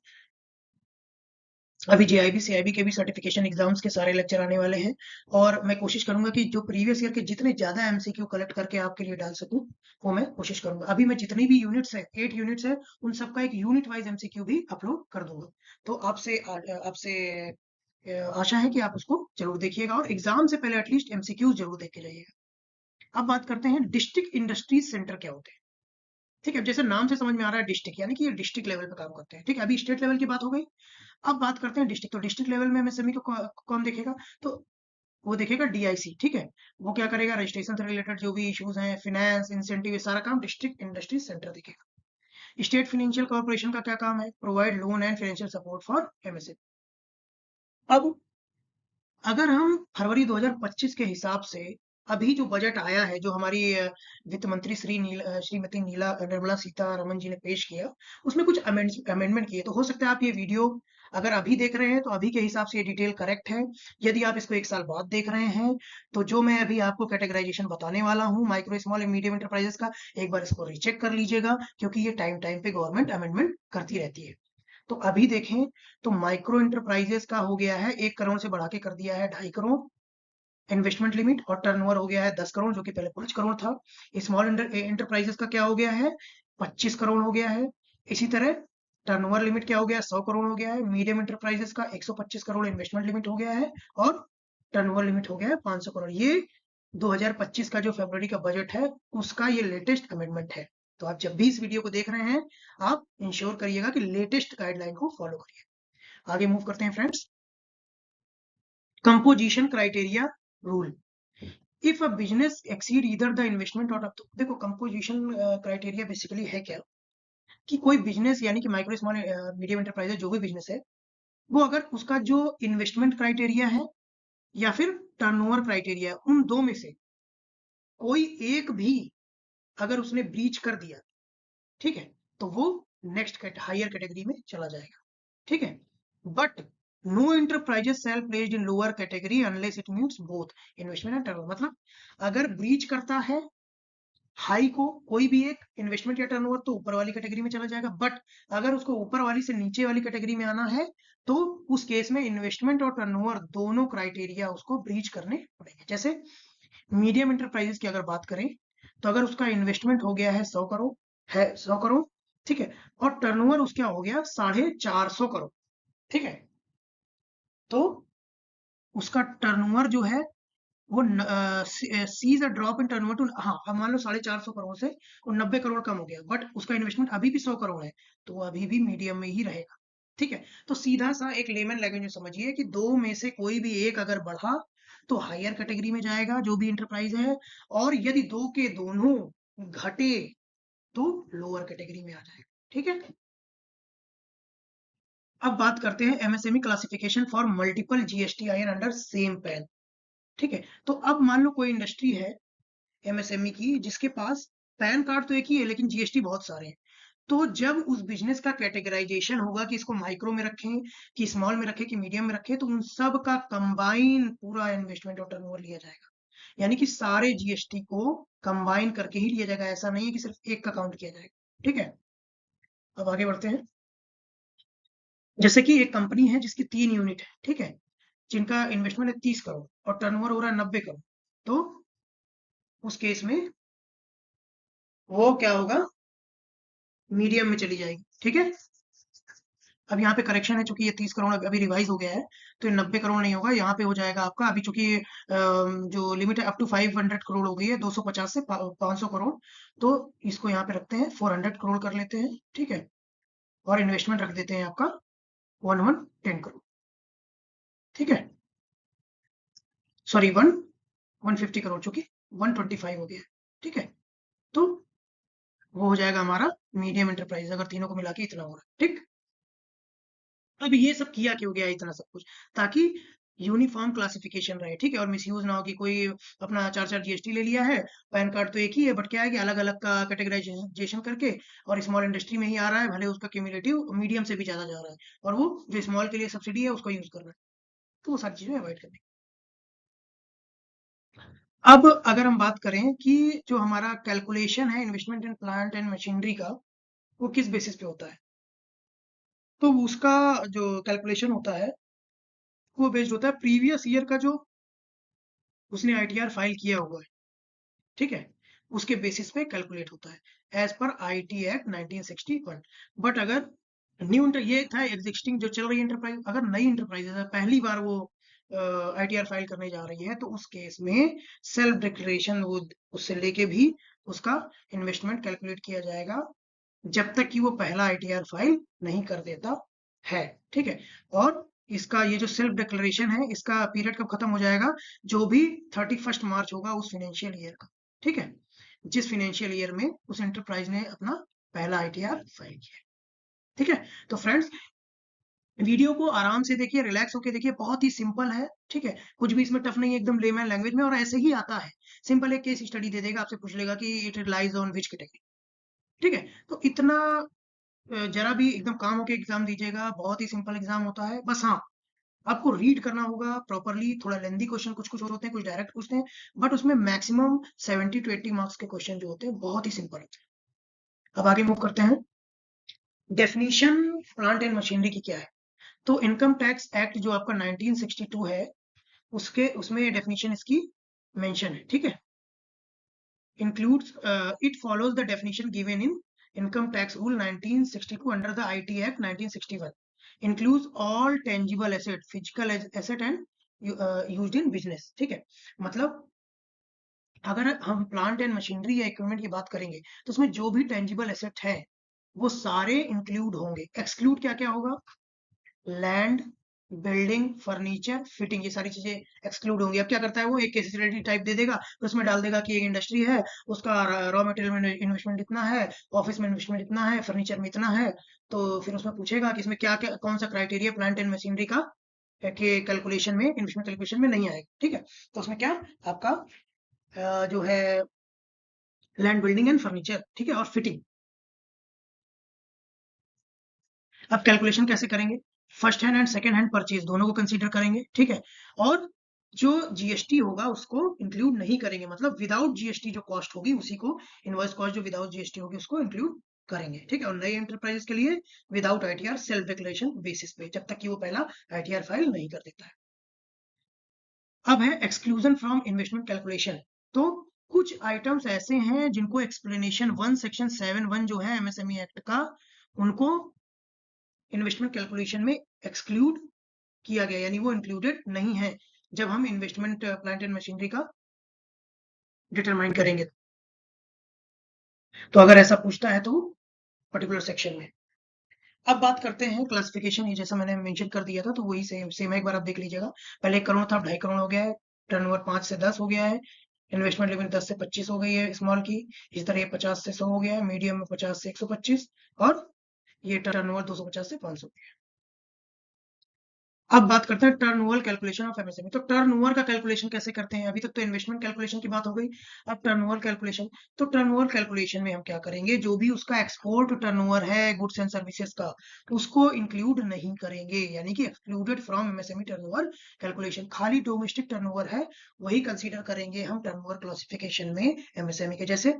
अभी जेआईबी सीआईबी के भी सर्टिफिकेशन एग्जाम्स के सारे लेक्चर आने वाले हैं, और मैं कोशिश करूंगा कि जो प्रीवियस ईयर के जितने ज्यादा एमसीक्यू कलेक्ट करके आपके लिए डाल सकूं वो मैं कोशिश करूंगा। अभी मैं जितनी भी यूनिट्स है 8 यूनिट्स है उन सबका एक यूनिट वाइज एमसीक्यू भी अपलोड कर दूंगा। तो आपसे आशा है कि आप उसको जरूर देखिएगा और एग्जाम से पहले एटलीस्ट एमसीक्यू जरूर देख के जाइएगा। अब बात करते हैं डिस्ट्रिक्ट इंडस्ट्रीज सेंटर क्या होते हैं, ठीक है। जैसे नाम से समझ में आ रहा है डिस्ट्रिक्ट, यानी कि ये डिस्ट्रिक्ट लेवल पे काम करते हैं, ठीक है। अभी स्टेट लेवल की बात हो गई, अब बात करते हैं डिस्ट्रिक्ट। तो डिस्ट्रिक्ट लेवल में एमएसएमई को कौन देखेगा, तो वो देखेगा डीआईसी, ठीक है। वो क्या करेगा, रजिस्ट्रेशन से रिलेटेड जो भी इश्यूज हैं, फाइनेंस इंसेंटिव, ये सारा काम डिस्ट्रिक्ट इंडस्ट्री सेंटर देखेगा। स्टेट फाइनेंशियल कॉर्पोरेशन का क्या काम है, provide loan and financial support for MSME. अब अगर हम फरवरी 2025 के हिसाब से अभी जो बजट आया है, जो हमारी वित्त मंत्री श्रीमती निर्मला सीतारमन जी ने पेश किया, उसमें कुछ अमेंडमेंट किए। तो हो सकता है आप ये वीडियो अगर अभी देख रहे हैं तो अभी के हिसाब से ये डिटेल करेक्ट है। यदि आप इसको 1 साल बाद देख रहे हैं तो जो मैं अभी आपको कैटेगराइजेशन बताने वाला हूँ micro small and medium enterprises का, एक बार इसको रीचेक कर लीजिएगा, क्योंकि ये टाइम टाइम पे गवर्नमेंट अमेंडमेंट करती रहती है। तो अभी देखें तो माइक्रो इंटरप्राइजेस का हो गया है 1 करोड़ से बढ़ा के कर दिया है 2.5 करोड़ इन्वेस्टमेंट लिमिट, और टर्नओवर हो गया है 10 करोड़ जो कि पहले 5 करोड़ था। स्मॉल इंटरप्राइजेस का क्या हो गया है, 25 करोड़ हो गया है। इसी तरह टर्नओवर लिमिट क्या हो गया, 100 करोड़ हो गया है। मीडियम इंटरप्राइजेस का 125 करोड़ इन्वेस्टमेंट लिमिट हो गया है, और टर्नओवर लिमिट हो गया है 500 करोड़। ये 2025 का जो फरवरी का बजट है उसका ये लेटेस्ट अमेंडमेंट है। तो आप जब भी इस वीडियो को देख रहे हैं आप इंश्योर करिएगा कि लेटेस्ट गाइडलाइन को फॉलो करिए। आगे मूव करते हैं friends. Composition criteria rule, if a business exceed either the investment और, तो देखो कंपोजिशन क्राइटेरिया बेसिकली है क्या, कि कोई बिजनेस यानी कि माइक्रो स्मॉल मीडियम एंटरप्राइज जो भी बिजनेस है, वो अगर उसका जो इन्वेस्टमेंट क्राइटेरिया है या फिर टर्नओवर क्राइटेरिया है, उन दो में से कोई एक भी अगर उसने ब्रीच कर दिया, ठीक है, तो वो नेक्स्ट हायर कैटेगरी में चला जाएगा, ठीक है। But no enterprises shall placed in lower category unless it meets both investment and turnover. मतलब अगर ब्रीच करता है हाई को कोई भी एक इन्वेस्टमेंट या टर्नओवर तो ऊपर वाली कैटेगरी में चला जाएगा, बट अगर उसको ऊपर वाली से नीचे वाली कैटेगरी में आना है तो उस केस में इन्वेस्टमेंट और टर्नओवर दोनों क्राइटेरिया उसको ब्रीच करने पड़ेंगे। जैसे मीडियम इंटरप्राइजेस की अगर बात करें तो अगर उसका इन्वेस्टमेंट हो गया है 100 करोड़, ठीक है, और टर्नओवर उसका हो गया 450 करोड़, ठीक है, तो उसका टर्नओवर जो है वो sees a drop in turnover to, हाँ अब मान लो 450 करोड़ से वो 90 करोड़ कम हो गया, बट उसका इन्वेस्टमेंट अभी भी 100 करोड़ है, तो वो अभी भी मीडियम में ही रहेगा, ठीक है। तो सीधा सा एक लेमन लैंग्वेज में समझिए कि दो में से कोई भी एक अगर बढ़ा तो हायर कैटेगरी में जाएगा जो भी इंटरप्राइज है, और यदि दो के दोनों घटे तो लोअर कैटेगरी में आ जाएगा, ठीक है। अब बात करते हैं MSME classification for multiple GSTIN under same pan, ठीक है। तो अब मान लो कोई इंडस्ट्री है एमएसएमई की जिसके पास पैन कार्ड तो एक ही है लेकिन जीएसटी बहुत सारे हैं, तो जब उस बिजनेस का कैटेगराइजेशन होगा कि इसको माइक्रो में रखें कि स्मॉल में रखें कि मीडियम में रखें, तो उन सब का कंबाइन पूरा इन्वेस्टमेंट और टर्नओवर लिया जाएगा, यानी कि सारे जीएसटी को कंबाइन करके ही लिया जाएगा, ऐसा नहीं है कि सिर्फ एक का काउंट किया जाएगा, ठीक है। अब आगे बढ़ते हैं। जैसे कि एक कंपनी है जिसकी 3 यूनिट है, ठीक है, जिनका इन्वेस्टमेंट है 30 करोड़ और टर्नओवर हो रहा है 90 करोड़, तो उस केस में वो क्या होगा, मीडियम में चली जाएगी, ठीक है। अब यहाँ पे करेक्शन है, चूंकि ये 30 करोड़ अभी रिवाइज हो गया है, तो ये 90 करोड़ नहीं होगा, यहाँ पे हो जाएगा आपका, अभी चूंकि जो लिमिट है अप टू 500 करोड़ हो गई है, 250 से 500 करोड़, तो इसको यहाँ पे रखते हैं 400 करोड़ कर लेते हैं, ठीक है, और इन्वेस्टमेंट रख देते हैं आपका 1110 करोड़, ठीक है, सॉरी 150 करोड़, चूंकि 125 हो गया है, ठीक है, तो वो हो जाएगा हमारा मीडियम एंटरप्राइज, अगर तीनों को मिला के इतना हो रहा है, ठीक। अब ये सब किया क्यों गया इतना सब कुछ, ताकि यूनिफॉर्म क्लासिफिकेशन रहे, ठीक है, और मिसयूज ना हो कि कोई अपना 4 जीएसटी ले लिया है, पैन कार्ड तो एक ही है, बट क्या है कि अलग अलग का कैटेगराइजेशन करके, और स्मॉल इंडस्ट्री में ही आ रहा है, भले उसका क्यूमुलेटिव मीडियम से भी ज्यादा जा रहा है, और वो जो स्मॉल के लिए सब्सिडी है उसको यूज कर रहा है, तो वो सारी चीजें अवॉइड करनी। अब अगर हम बात करें कि जो हमारा कैलकुलेशन है investment in plant and machinery का, वो किस बेसिस पे होता है, तो उसका जो कैलकुलेशन होता है वो बेस्ड होता है प्रीवियस ईयर का जो उसने आईटीआर फाइल किया हुआ है, ठीक है, उसके बेसिस पे कैलकुलेट होता है as per IT act 1961। But अगर न्यू ये था एग्जिस्टिंग जो चल रही एंटरप्राइज, अगर नई एंटरप्राइजेज है पहली बार वो आईटीआर फाइल करने जा रही है, तो उस केस में सेल्फ डिक्लेरेशन वो उससे लेके भी उसका इन्वेस्टमेंट कैलकुलेट किया जाएगा, जब तक कि वो पहला आईटीआर फाइल नहीं कर देता है, ठीक है, और इसका ये जो सेल्फ डिक्लेरेशन है इसका पीरियड कब खत्म हो जाएगा, जो भी 31 मार्च होगा उस फाइनेंशियल ईयर का, ठीक है, जिस फाइनेंशियल ईयर में उस एंटरप्राइज ने अपना पहला आईटीआर फाइल किया, ठीक है। तो फ्रेंड्स, वीडियो को आराम से देखिए, रिलैक्स होके देखिए, बहुत ही सिंपल है, ठीक है, कुछ भी इसमें टफ नहीं है, एकदम लेमैन लैंग्वेज में, और ऐसे ही आता है, सिंपल एक केस स्टडी दे देगा, आपसे पूछ लेगा कि it relies on which category, ठीक है, तो इतना जरा भी एकदम काम होके एग्जाम दीजिएगा, बहुत ही सिंपल एग्जाम होता है, बस हाँ, आपको रीड करना होगा प्रॉपरली, थोड़ा लेंदी क्वेश्चन कुछ कुछ होते हैं, कुछ डायरेक्ट पूछते हैं, बट उसमें मैक्सिमम 70 to 80 मार्क्स के क्वेश्चन जो होते हैं बहुत ही सिंपल होते हैं। अब आगे मूव करते हैं, डेफिनेशन प्लांट एंड मशीनरी की क्या है, तो इनकम टैक्स एक्ट जो आपका 1962 है, उसके उसमें डेफिनेशन इसकी मेंशन है, ठीक है, includes it follows the definition given in income tax rule 1962 under the IT Act 1961, includes all tangible asset, physical asset and used in business, ठीक है, मतलब अगर हम प्लांट एंड मशीनरी या इक्विपमेंट की बात करेंगे, तो उसमें जो भी टेंजिबल एसेट है वो सारे इंक्लूड होंगे, एक्सक्लूड क्या क्या होगा, लैंड, बिल्डिंग, फर्नीचर, फिटिंग, ये सारी चीजें एक्सक्लूड होंगी। अब क्या करता है वो एक केस स्टडी टाइप दे देगा, तो उसमें डाल देगा कि एक इंडस्ट्री है, उसका रॉ मटेरियल में इन्वेस्टमेंट इतना है, ऑफिस में इन्वेस्टमेंट इतना है, फर्नीचर में इतना है, तो फिर उसमें पूछेगा कि इसमें क्या क्या कौन सा क्राइटेरिया प्लांट एंड मशीनरी का के कैलकुलेशन में, इन्वेस्टमेंट कैलकुलेशन में नहीं आएगा, ठीक है, तो उसमें क्या आपका जो है लैंड, बिल्डिंग एंड फर्नीचर, ठीक है, और फिटिंग। अब कैलकुलेशन कैसे करेंगे, first hand and second hand purchase दोनों को कंसीडर करेंगे, ठीक है, और जो जीएसटी होगा उसको इंक्लूड नहीं करेंगे, मतलब विदाउट जीएसटी जो कॉस्ट होगी उसी को, इनवॉइस कॉस्ट जो विदाउट जीएसटी होगी उसको इंक्लूड करेंगे, ठीक है, और नई एंटरप्राइजेस के लिए without ITR self declaration basis पे, जब तक कि वो पहला आईटीआर फाइल नहीं कर देता है। अब है एक्सक्लूजन फ्रॉम इन्वेस्टमेंट कैलकुलेशन, तो कुछ आइटम्स ऐसे हैं जिनको एक्सप्लेनेशन 1 सेक्शन 7(1) जो है एमएसएमई एक्ट का, उनको इन्वेस्टमेंट कैलकुलेशन में एक्सक्लूड किया गया, यानी वो इंक्लूडेड नहीं है जब हम इन्वेस्टमेंट प्लांट एंड मशीनरी का डिटरमाइन करेंगे, तो अगर ऐसा पूछता है तो पर्टिकुलर सेक्शन में। अब बात करते हैं क्लासिफिकेशन, ये जैसा मैंने मेंशन कर दिया था, तो वही सेम सेम है, एक बार आप देख लीजिएगा, पहले 1 करोड़ था, 2.5 करोड़ हो गया है, टर्नओवर 5 से 10 हो गया है, इन्वेस्टमेंट लिमिट 10 से 25 हो गई है स्मॉल की, इसी तरह ये 50 से 100 हो गया है, मीडियम में 50 से 125, और ये टर्नओवर 250 से 500 हो गया है। अब बात करते हैं टर्नओवर कैलकुलेशन ऑफ एमएसएमई, तो टर्नओवर का कैलकुलेशन कैसे करते हैं, अभी तक तो इन्वेस्टमेंट कैलकुलेशन की बात हो गई, अब टर्नओवर कैलकुलेशन, तो टर्नओवर कैलकुलेशन में हम क्या करेंगे, जो भी उसका एक्सपोर्ट टर्नओवर है गुड्स एंड सर्विसेज का, उसको इंक्लूड नहीं करेंगे, यानी कि excluded from MSME turnover calculation, खाली डोमेस्टिक टर्नओवर है वही कंसीडर करेंगे हम टर्नओवर क्लासिफिकेशन में एमएसएमई के, जैसे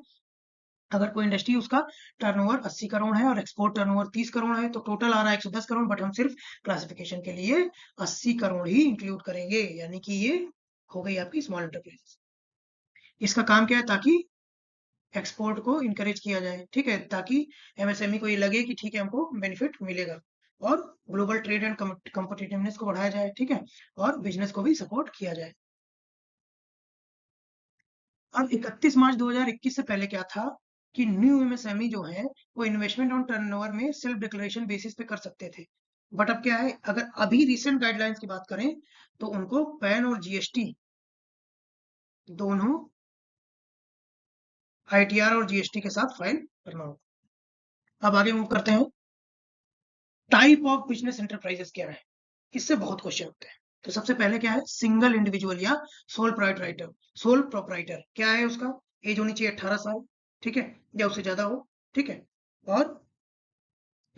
अगर कोई इंडस्ट्री उसका टर्नओवर 80 करोड़ है और एक्सपोर्ट टर्नओवर 30 करोड़ है, तो टोटल आ रहा है 110 करोड़, बट हम सिर्फ क्लासिफिकेशन के लिए 80 करोड़ ही इंक्लूड करेंगे, यानी कि ये हो गई आपकी स्मॉल एंटरप्राइजेस। इसका काम क्या है, ताकि एक्सपोर्ट को इनकरेज किया जाए, ठीक है, ताकि एमएसएमई को ये लगे कि ठीक है हमको बेनिफिट मिलेगा, और ग्लोबल ट्रेड एंड कॉम्पिटिटिवनेस को बढ़ाया जाए, ठीक है, और बिजनेस को भी सपोर्ट किया जाए। अब 31 मार्च 2021 से पहले क्या था कि न्यू एमएसएमई जो है वो इन्वेस्टमेंट ऑन टर्नओवर में सेल्फ डिक्लेरेशन बेसिस पे कर सकते थे। बट अब क्या है, अगर अभी रिसेंट गाइडलाइंस की बात करें तो उनको पैन और जीएसटी दोनों आईटीआर और जीएसटी के साथ फाइल करना होगा। अब आगे मूव करते हैं, टाइप ऑफ बिजनेस एंटरप्राइजेस क्या है, इससे बहुत क्वेश्चन होते हैं। तो सबसे पहले क्या है, सिंगल इंडिविजुअल या सोल प्रोप्राइटर। सोल प्रोप्राइटर क्या है, उसका एज होनी चाहिए 18 साल, ठीक है, या उससे ज्यादा हो, ठीक है, और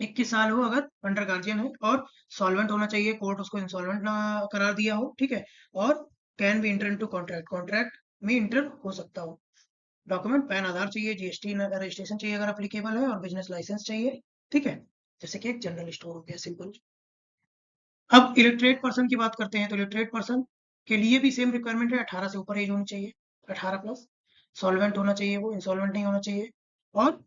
21 साल हो अगर अंडर गार्जियन है, और सॉल्वेंट होना चाहिए, कोर्ट उसको इंसॉल्वेंट ना करार दिया हो, ठीक है, और can be inter into contract, contract में इंटर हो सकता हो। डॉक्यूमेंट पैन आधार चाहिए, जीएसटी रजिस्ट्रेशन चाहिए अगर अप्लीकेबल है, और बिजनेस लाइसेंस चाहिए, ठीक है, जैसे कि एक जनरल स्टोर हो गया, सिंपल। अब इलिटरेट पर्सन की बात करते हैं, तो इलिटरेट पर्सन के लिए भी सेम रिक्वायरमेंट है, 18 से ऊपर एज होनी चाहिए, 18 प्लस, सॉल्वेंट होना चाहिए, वो इंसॉल्वेंट नहीं होना चाहिए, और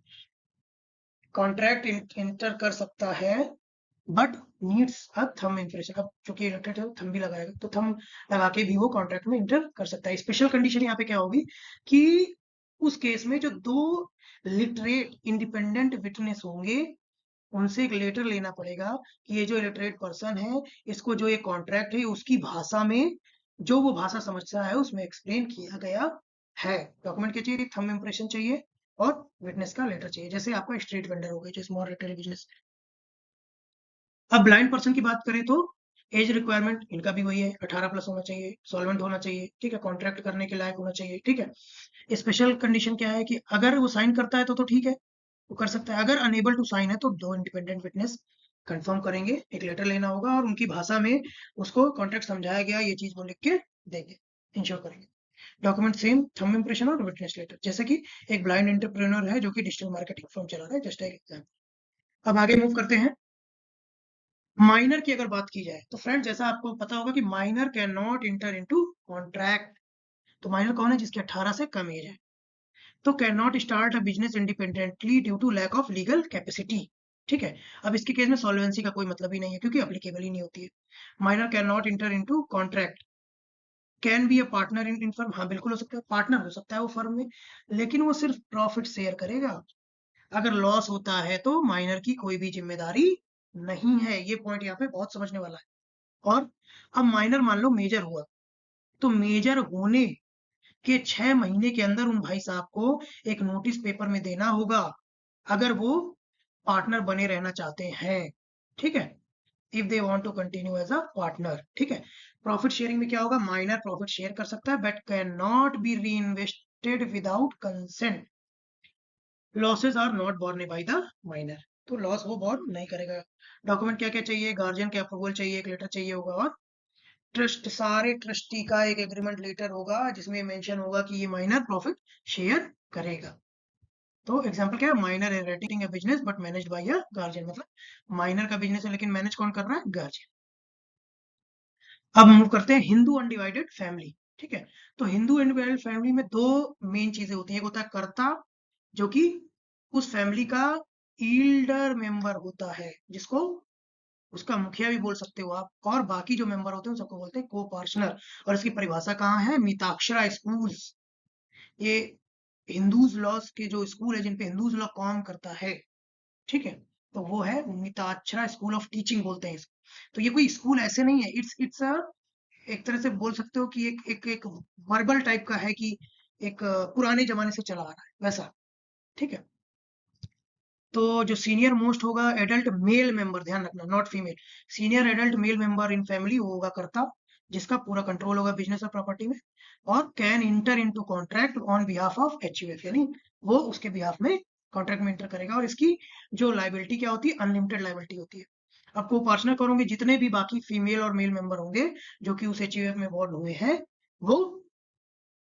कॉन्ट्रैक्ट इंटर कर सकता है but needs a thumb impression. अब चूंकि इलेक्टेड है थंब भी लगाएगा, तो थंब लगा के भी वो कॉन्ट्रैक्ट में इंटर कर सकता है। स्पेशल कंडीशन यहाँ पे क्या होगी कि उस केस में जो दो लिटरेट इंडिपेंडेंट विटनेस होंगे उनसे एक लेटर लेना पड़ेगा कि ये जो इलिटरेट पर्सन है, इसको जो ये कॉन्ट्रैक्ट है उसकी भाषा में, जो वो भाषा समझता है उसमें एक्सप्लेन किया गया है। डॉक्यूमेंट क्या चाहिए, थंब इम्प्रेशन चाहिए और विटनेस का लेटर चाहिए, जैसे आपका स्ट्रीट वेंडर हो गया, जो स्मॉल रिटेल बिजनेस। अब ब्लाइंड पर्सन की बात करें तो एज रिक्वायरमेंट इनका भी वही है, 18 प्लस होना चाहिए, सॉल्वेंट होना चाहिए, ठीक है, कॉन्ट्रैक्ट करने के लायक होना चाहिए, ठीक है। स्पेशल कंडीशन क्या है कि अगर वो साइन करता है तो ठीक है, वो कर सकता है। अगर अनेबल टू साइन है तो दो इंडिपेंडेंट विटनेस कंफर्म करेंगे, एक लेटर लेना होगा और उनकी भाषा में उसको कॉन्ट्रैक्ट समझाया गया ये चीज वो लिख के देंगे, इंश्योर करेंगे। डॉक्यूमेंट सेम, थंब इंप्रेशन और विटनेस लेटर, जैसे कि एक ब्लाइंड एंटरप्रेन्योर है जो कि डिजिटल मार्केटिंग फर्म चला रहा है, जस्ट एक एग्जाम्पल। अब आगे मूव करते हैं, माइनर की अगर बात की जाए तो फ्रेंड जैसा आपको पता होगा कि minor can not enter into contract. तो माइनर कौन है, जिसकी 18 से कम एज है, तो can not start a business independently due to lack of legal capacity, ठीक है। अब इसके केस में सॉल्वेंसी का कोई मतलब ही नहीं है क्योंकि अप्लीकेबल ही नहीं होती है। Minor can not enter into contract, can be a partner in firm, हाँ बिल्कुल हो सकता है, पार्टनर हो सकता है वो फर्म में, लेकिन वो सिर्फ प्रॉफिट शेयर करेगा। अगर लॉस होता है तो माइनर की कोई भी जिम्मेदारी नहीं है, ये पॉइंट यहाँ पे बहुत समझने वाला है। और अब माइनर मान लो मेजर हुआ, तो मेजर होने के 6 महीने के अंदर उन भाई साहब को एक नोटिस पेपर में देना होगा अगर वो पार्टनर बने रहना चाहते हैं, ठीक है, if they want to continue as a partner, ठीक है। प्रॉफिट शेयरिंग में क्या होगा, माइनर प्रॉफिट शेयर कर सकता है but can not be reinvested without consent, losses are not borne by the minor, तो लॉस वो बोर्न नहीं करेगा। डॉक्यूमेंट क्या क्या चाहिए, गार्जियन के अप्रूवल चाहिए, एक लेटर चाहिए होगा, और ट्रस्ट, सारे ट्रस्टी का एक एग्रीमेंट लेटर होगा जिसमें मेंशन होगा कि ये माइनर प्रॉफिट शेयर करेगा। तो एग्जांपल क्या है, minor inheriting a business but managed by a guardian, मतलब माइनर का बिजनेस है लेकिन मैनेज कौन कर रहा है, गार्जियन। अब मूव करते हैं हिंदू अनडिवाइडेड फैमिली, ठीक है। तो हिंदू अनडिवाइडेड फैमिली में दो मेन चीजें होती है, एक होता है कर्ता जो कि उस फैमिली का ईल्डर मेंबर होता है, जिसको उसका मुखिया भी बोल सकते हो आप, और बाकी जो मेंबर होते हैं सबको बोलते हैं को पार्षनर। और इसकी परिभाषा कहाँ है, मिताक्षरा स्कूल्स, ये हिंदूज लॉस के जो स्कूल है जिन पे हिंदूज लॉ काम करता है, ठीक है, तो वो है मिताक्षरा स्कूल ऑफ टीचिंग बोलते हैं इसको। तो ये कोई स्कूल ऐसे नहीं है, इट्स अ, एक तरह से बोल सकते हो कि एक वर्बल टाइप का है कि एक पुराने जमाने से चला आ रहा है वैसा, ठीक है। तो जो सीनियर मोस्ट होगा एडल्ट मेल मेंबर, ध्यान रखना not female, senior adult male member in family वो होगा कर्ता, जिसका पूरा कंट्रोल होगा बिजनेस और प्रॉपर्टी में, और can inter into contract on behalf of HUF, यानी वो उसके बिहाफ में कॉन्ट्रैक्ट में इंटर करेगा, और इसकी जो लाइबिलिटी क्या होती है, अनलिमिटेड लाइबिलिटी होती है। अब को पार्टनर करोगे जितने भी बाकी फीमेल और मेल मेंबर होंगे जो कि उस एचयूएफ में इन्वॉल्व हुए हैं, वो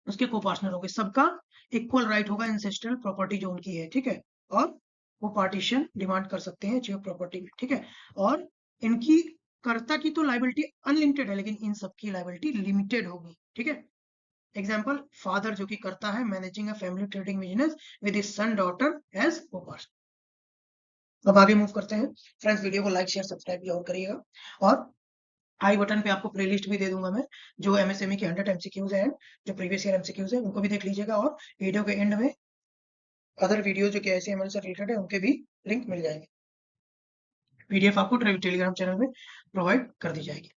उसके को पार्टनर होंगे, सबका इक्वल राइट होगा एंसेस्ट्रल प्रॉपर्टी जो उनकी है, ठीक है, और वो पार्टीशन डिमांड कर सकते हैं जियो प्रॉपर्टी में, ठीक है। और इनकी कर्ता की तो लाइबिलिटी अनलिमिटेड है लेकिन इन सबकी लाइबिलिटी लिमिटेड होगी, ठीक है। एग्जाम्पल, फादर जो कि करता है managing a family trading business with his son daughter as co partner. अब आगे मूव करते हैं फ्रेंड्स। वीडियो को लाइक शेयर सब्सक्राइब जरूर करिएगा, और आई बटन पे आपको प्लेलिस्ट भी दे दूंगा मैं, जो एमएसएमई के 100 एमसीक्यूज हैं, जो प्रीवियस ईयर एमसीक्यूज है, उनको भी देख लीजिएगा, और वीडियो के एंड में अदर वीडियो जो कि एचटीएमएल से रिलेटेड है उनके भी लिंक मिल जाएंगे। पीडीएफ आपको टेलीग्राम चैनल में प्रोवाइड कर दी जाएगी।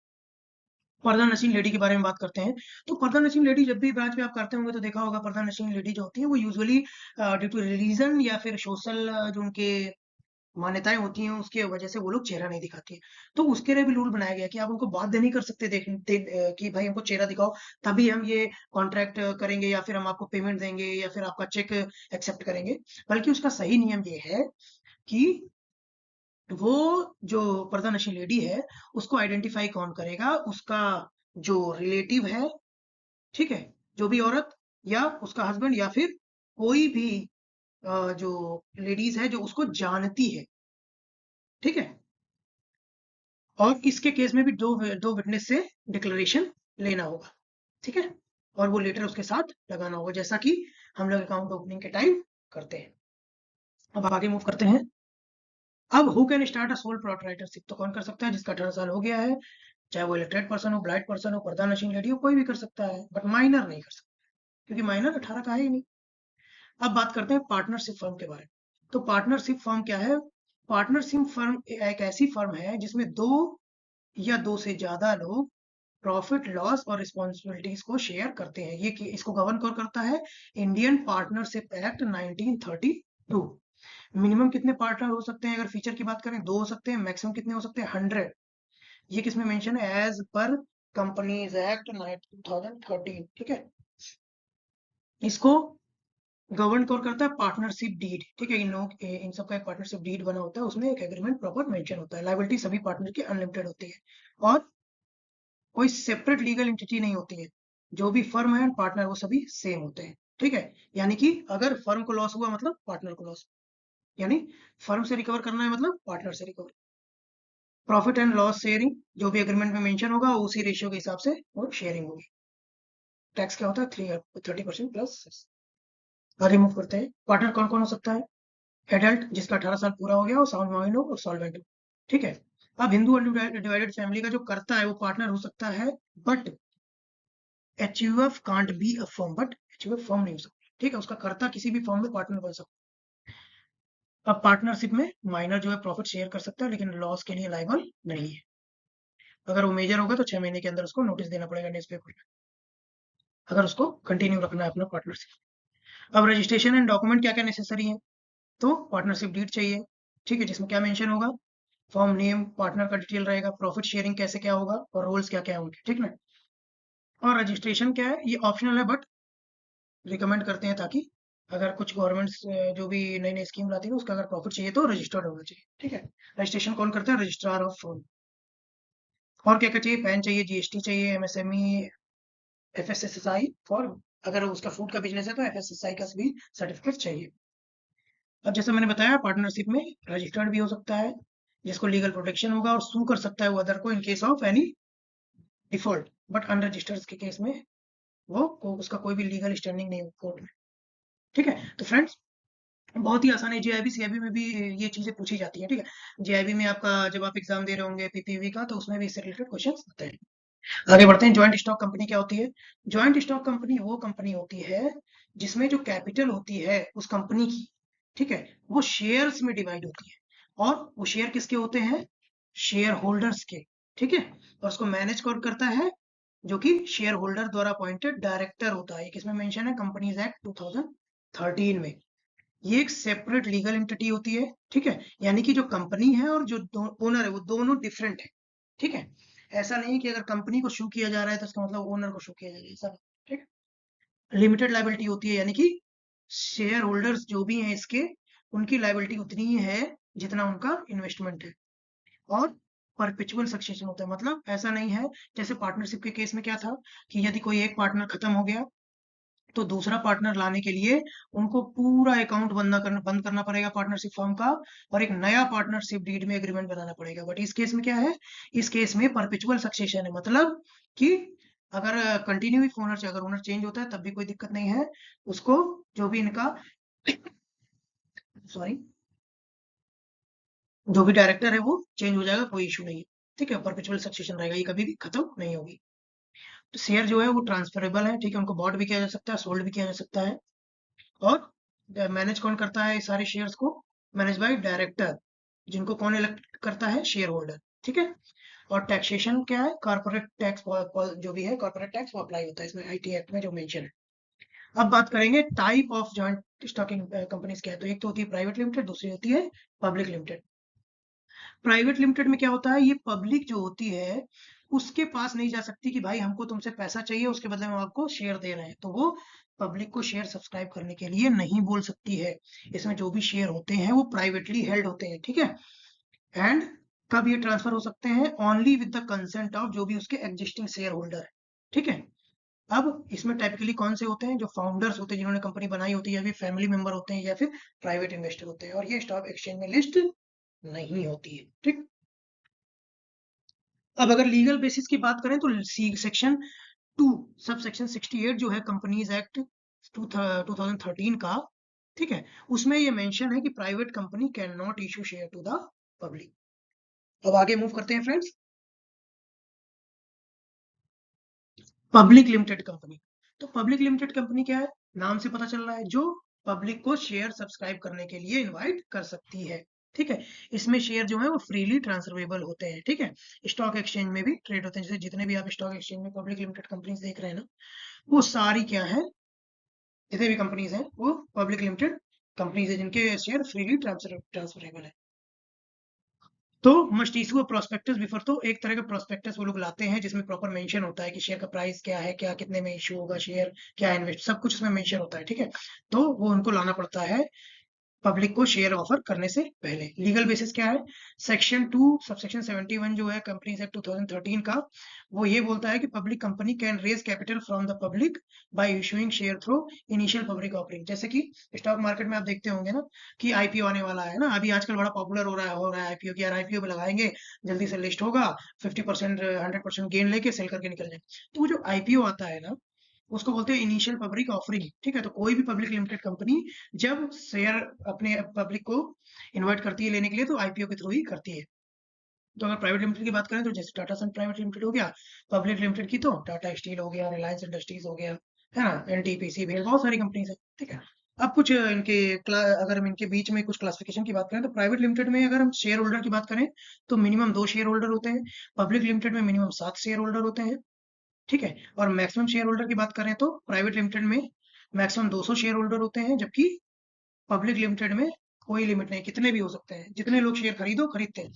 पर्दा नशीन लेडी के बारे में बात करते हैं। तो पर्दा नशीन लेडी जब भी ब्रांच में आप करते होंगे तो देखा होगा, पर्दा नशीन लेडी जो होती है वो यूजुअली ड्यू टू रिलीजन या फिर सोशल जो उनके मान्यताएं होती हैं उसके वजह से वो लोग चेहरा नहीं दिखाती है। तो उसके लिए भी रूल बनाया गया कि आप उनको बाध्य नहीं कर सकते कि भाई हमको चेहरा दिखाओ तभी हम ये कॉन्ट्रैक्ट करेंगे, या फिर हम आपको पेमेंट देंगे, या फिर आपका चेक एक्सेप्ट करेंगे। बल्कि उसका सही नियम ये है कि वो जो पर्दा नशीन लेडी है उसको आइडेंटिफाई कौन करेगा, उसका जो रिलेटिव है, ठीक है, जो भी औरत या उसका हस्बैंड या फिर कोई भी जो लेडीज है जो उसको जानती है, ठीक है। और इसके केस में भी दो विटनेस से डिक्लेरेशन लेना होगा, ठीक है, और वो लेटर उसके साथ लगाना होगा, जैसा कि हम लोग अकाउंट ओपनिंग के टाइम करते हैं। अब आगे मूव करते हैं। अब who can start a sole proprietorship, तो कौन कर सकता है जिसका 18 साल हो गया है, चाहे वो इलिटरेट पर्सन हो, ब्लाइंड पर्सन हो, पर्दा नशीन लेडी हो, कोई भी कर सकता है, बट माइनर नहीं कर सकता, क्योंकि माइनर 18 का है ही नहीं। अब बात करते हैं पार्टनरशिप फर्म के बारे में। तो पार्टनरशिप फर्म क्या है? पार्टनरशिप फर्म एक ऐसी फर्म है जिसमें दो या दो से ज्यादा लोग प्रॉफिट लॉस और रिस्पॉन्सिबिलिटीज को शेयर करते हैं। ये इसको गवर्न कौन करता है? Indian partnership act 1932। मिनिमम कितने पार्टनर हो सकते हैं? अगर फीचर की बात करें, दो हो सकते हैं। मैक्सिमम कितने हो सकते हैं? 100। ये किसमें मेंशन है? एज पर कंपनीज एक्ट 2013, ठीक है। इसको गवर्न कौन करता है? पार्टनरशिप डीड, ठीक है। इन सब का एक पार्टनरशिप डीड बना होता है, उसमें एक एग्रीमेंट प्रॉपर मेंशन होता है। लायबिलिटी सभी पार्टनर की अनलिमिटेड होती है, और कोई सेपरेट लीगल एंटिटी नहीं होती है। जो भी फर्म है पार्टनर वो सभी सेम होते हैं, ठीक है। यानी कि अगर फर्म को लॉस हुआ मतलब पार्टनर को लॉस, यानी फर्म से रिकवर करना है मतलब पार्टनर से recover. Profit and loss sharing जो भी एग्रीमेंट में मेंशन होगा उसी रेशियो के हिसाब से वो शेयरिंग होगी। टैक्स क्या होता है? 30% प्लस। आगे मूव करते हैं। पार्टनर कौन कौन हो सकता है? एडल्ट जिसका 18 साल पूरा हो गया हो, साउंड माइंड हो और सॉल्वेंट हो, ठीक है। अब हिंदू डिवाइडेड फैमिली का जो करता है वो पार्टनर हो सकता है, but HUF can't be a firm, but HUF firm नहीं हो सकता, ठीक है। उसका कर्ता किसी भी फर्म में पार्टनर बन सकता है। अब पार्टनरशिप में माइनर जो है प्रॉफिट शेयर कर सकता है, लेकिन लॉस के लिए लायबल नहीं है। अगर वो मेजर होगा तो 6 महीने के अंदर उसको नोटिस देना पड़ेगा न्यूज़पेपर में, अगर उसको कंटिन्यू रखना है अपना पार्टनरशिप। अब रजिस्ट्रेशन एंड डॉक्यूमेंट क्या क्या नेसेसरी है? तो पार्टनरशिप डीड चाहिए, ठीक है, जिसमें क्या मेंशन होगा? फॉर्म नेम, पार्टनर का डिटेल रहेगा, प्रॉफिट शेयरिंग कैसे क्या होगा, और रोल्स क्या क्या होंगे, ठीक ना। और रजिस्ट्रेशन क्या है? ये ऑप्शनल है, बट रिकमेंड करते हैं, ताकि अगर कुछ गवर्नमेंट्स जो भी नई नई स्कीम लाती है उसका अगर प्रॉफिट चाहिए तो रजिस्टर्ड होना चाहिए, ठीक है। रजिस्ट्रेशन कौन करता है? Registrar of firm. और क्या क्या चाहिए? पैन चाहिए, जीएसटी चाहिए, एमएसएमई, एफएसएसआई फॉर, अगर उसका फूड का बिजनेस है तो एफएसएसआई का भी सर्टिफिकेट चाहिए। अब जैसे मैंने बताया पार्टनरशिप में रजिस्टर्ड भी हो सकता है, जिसको लीगल प्रोटेक्शन होगा, और सू कर सकता है वो अदर को in case of any default. But unregistered के केस में उसका कोई भी लीगल स्टैंडिंग नहीं कोर्ट में, ठीक है। तो फ्रेंड्स बहुत ही आसान है। जेआईबी सीआईबी में भी ये चीजें पूछी जाती है, ठीक है। जेआईबी में आपका जब आप एग्जाम दे रहे होंगे पीपीवी का, तो उसमें भी इससे रिलेटेड क्वेश्चन आते हैं। आगे बढ़ते हैं। ज्वाइंट स्टॉक कंपनी क्या होती है? ज्वाइंट स्टॉक कंपनी वो कंपनी होती है जिसमें जो कैपिटल होती है उस कंपनी की, ठीक है, वो शेयर्स में डिवाइड होती है, और वो शेयर किसके होते हैं? शेयर होल्डर्स के, ठीक है। और उसको मैनेज कौन करता है? जो कि शेयर होल्डर द्वारा अपॉइंटेड डायरेक्टर होता है। किसमें मेंशन है? कंपनीज एक्ट 2013 में। ये एक सेपरेट लीगल एंटिटी होती है, ठीक है। यानी कि जो कंपनी है और जो ओनर है वो दोनों डिफरेंट है, ठीक है। ऐसा नहीं कि अगर कंपनी को शू किया जा रहा है तो इसका मतलब ओनर को शू किया जाएगा, ऐसा नहीं, ठीक है। लिमिटेड लाइबिलिटी होती है, यानी कि शेयर होल्डर्स जो भी हैं इसके, उनकी लाइबिलिटी उतनी ही है जितना उनका इन्वेस्टमेंट है। और परपेचुअल सक्सेशन होता है, मतलब ऐसा नहीं है जैसे पार्टनरशिप के केस में क्या था कि यदि कोई एक पार्टनर खत्म हो गया तो दूसरा पार्टनर लाने के लिए उनको पूरा अकाउंट बंद करना पड़ेगा पार्टनरशिप फर्म का, और एक नया पार्टनरशिप डीड में एग्रीमेंट बनाना पड़ेगा। बट इस केस में क्या है? इस केस में परपेचुअल सक्सेशन है, मतलब कि अगर कंटिन्यू ओनर से अगर ओनर चेंज होता है तब भी कोई दिक्कत नहीं है उसको, जो भी इनका सॉरी जो भी डायरेक्टर है वो चेंज हो जाएगा, कोई इशू नहीं है। ठीक है, परपेचुअल सक्सेशन रहेगा, ये कभी भी खत्म नहीं होगी। तो शेयर जो है वो ट्रांसफरेबल है, ठीक है, उनको बॉट भी किया जा सकता है, सोल्ड भी किया जा सकता है। और मैनेज कौन करता है, सारे शेयर्स को मैनेज बाय डायरेक्टर, जिनको कौन इलेक्ट करता है, शेयर होल्डर। ठीक है। और टैक्सेशन क्या है, कॉर्पोरेट टैक्स जो भी है कॉर्पोरेट टैक्स वो अप्लाई होता है इसमें, आईटी एक्ट में जो मेंशन है। अब बात करेंगे type of joint stocking companies क्या है। तो एक तो होती है प्राइवेट लिमिटेड, दूसरी होती है पब्लिक लिमिटेड। प्राइवेट लिमिटेड में क्या होता है, ये पब्लिक जो होती है उसके पास नहीं जा सकती कि भाई हमको तुमसे पैसा चाहिए, उसके बदले में आपको शेयर दे रहे हैं, तो वो पब्लिक को शेयर सब्सक्राइब करने के लिए नहीं बोल सकती है। इसमें जो भी शेयर होते हैं वो प्राइवेटली हेल्ड होते हैं। ठीक है। एंड कब ये ट्रांसफर हो सकते हैं, only with the consent of जो भी उसके एग्जिस्टिंग शेयर होल्डर है। ठीक है। अब इसमें टाइपिकली कौन से होते हैं, जो फाउंडर्स होते हैं जिन्होंने कंपनी बनाई होती है, या फिर फैमिली मेंबर होते हैं, या फिर प्राइवेट इन्वेस्टर होते हैं, और ये स्टॉक एक्सचेंज में लिस्ट नहीं होती है। ठीक। अब अगर लीगल बेसिस की बात करें तो सेक्शन 2 सब सेक्शन 68 जो है कंपनीज एक्ट 2013 का, ठीक है, उसमें ये मेंशन है कि private company can not issue share to the public. अब आगे मूव करते हैं फ्रेंड्स। Public limited company. तो पब्लिक लिमिटेड कंपनी क्या है, नाम से पता चल रहा है, जो पब्लिक को शेयर सब्सक्राइब करने के लिए इनवाइट कर सकती है। ठीक है। इसमें शेयर जो है वो फ्रीली ट्रांसफरेबल होते हैं। ठीक है। स्टॉक एक्सचेंज में भी ट्रेड होते हैं, जैसे जितने भी आप स्टॉक एक्सचेंज में पब्लिक लिमिटेड कंपनीज देख रहे हैं ना, वो सारी क्या है, जितने भी कंपनीज हैं वो पब्लिक लिमिटेड कंपनीज है, जिनके शेयर फ्रीली ट्रांसफरेबल है। तो must issue a prospectus before, तो एक तरह का प्रोस्पेक्टस वो लोग लाते हैं जिसमें प्रॉपर मेंशन होता है कि शेयर का प्राइस क्या है, क्या कितने में इशू होगा शेयर, क्या इन्वेस्ट, सब कुछ उसमें मेंशन होता है। ठीक है। तो वो उनको लाना पड़ता है पब्लिक को शेयर ऑफर करने से पहले। लीगल बेसिस क्या है, सेक्शन 2 सबसेक्शन 71 जो है कंपनीज एक्ट 2013 का, वो ये बोलता है कि public company can raise capital from the public by issuing share through initial public offering. जैसे कि स्टॉक मार्केट में आप देखते होंगे ना कि आईपीओ आने वाला है ना, अभी आजकल बड़ा पॉपुलर हो रहा है आईपीओ की, यार आईपीओ पे लगाएंगे, जल्दी से लिस्ट होगा, 50% 100% गेन लेके सेल करके निकल जाए। तो वो जो आईपीओ आता है ना, उसको बोलते हैं इनिशियल पब्लिक ऑफरिंग। ठीक है। तो कोई भी पब्लिक लिमिटेड कंपनी जब शेयर अपने पब्लिक को इन्वाइट करती है लेने के लिए, तो आईपीओ के थ्रू ही करती है। तो अगर प्राइवेट लिमिटेड की बात करें तो जैसे टाटा सन प्राइवेट लिमिटेड हो गया, पब्लिक लिमिटेड की तो टाटा स्टील हो गया, रिलायंस इंडस्ट्रीज हो गया, है ना, एनटीपीसी भी, बहुत सारी कंपनीज है। ठीक है। अब कुछ इनके अगर हम इनके बीच में कुछ क्लासिफिकेशन की बात करें, तो प्राइवेट लिमिटेड में अगर हम शेयर होल्डर की बात करें तो मिनिमम 2 शेयर होल्डर होते हैं। पब्लिक लिमिटेड में मिनिमम 7 शेयर होल्डर होते हैं। ठीक है। और मैक्सिमम शेयर होल्डर की बात करें तो प्राइवेट लिमिटेड में मैक्सिमम 200 शेयर होल्डर होते हैं, जबकि पब्लिक लिमिटेड में कोई लिमिट नहीं, कितने भी हो सकते हैं, जितने लोग शेयर खरीदते हैं।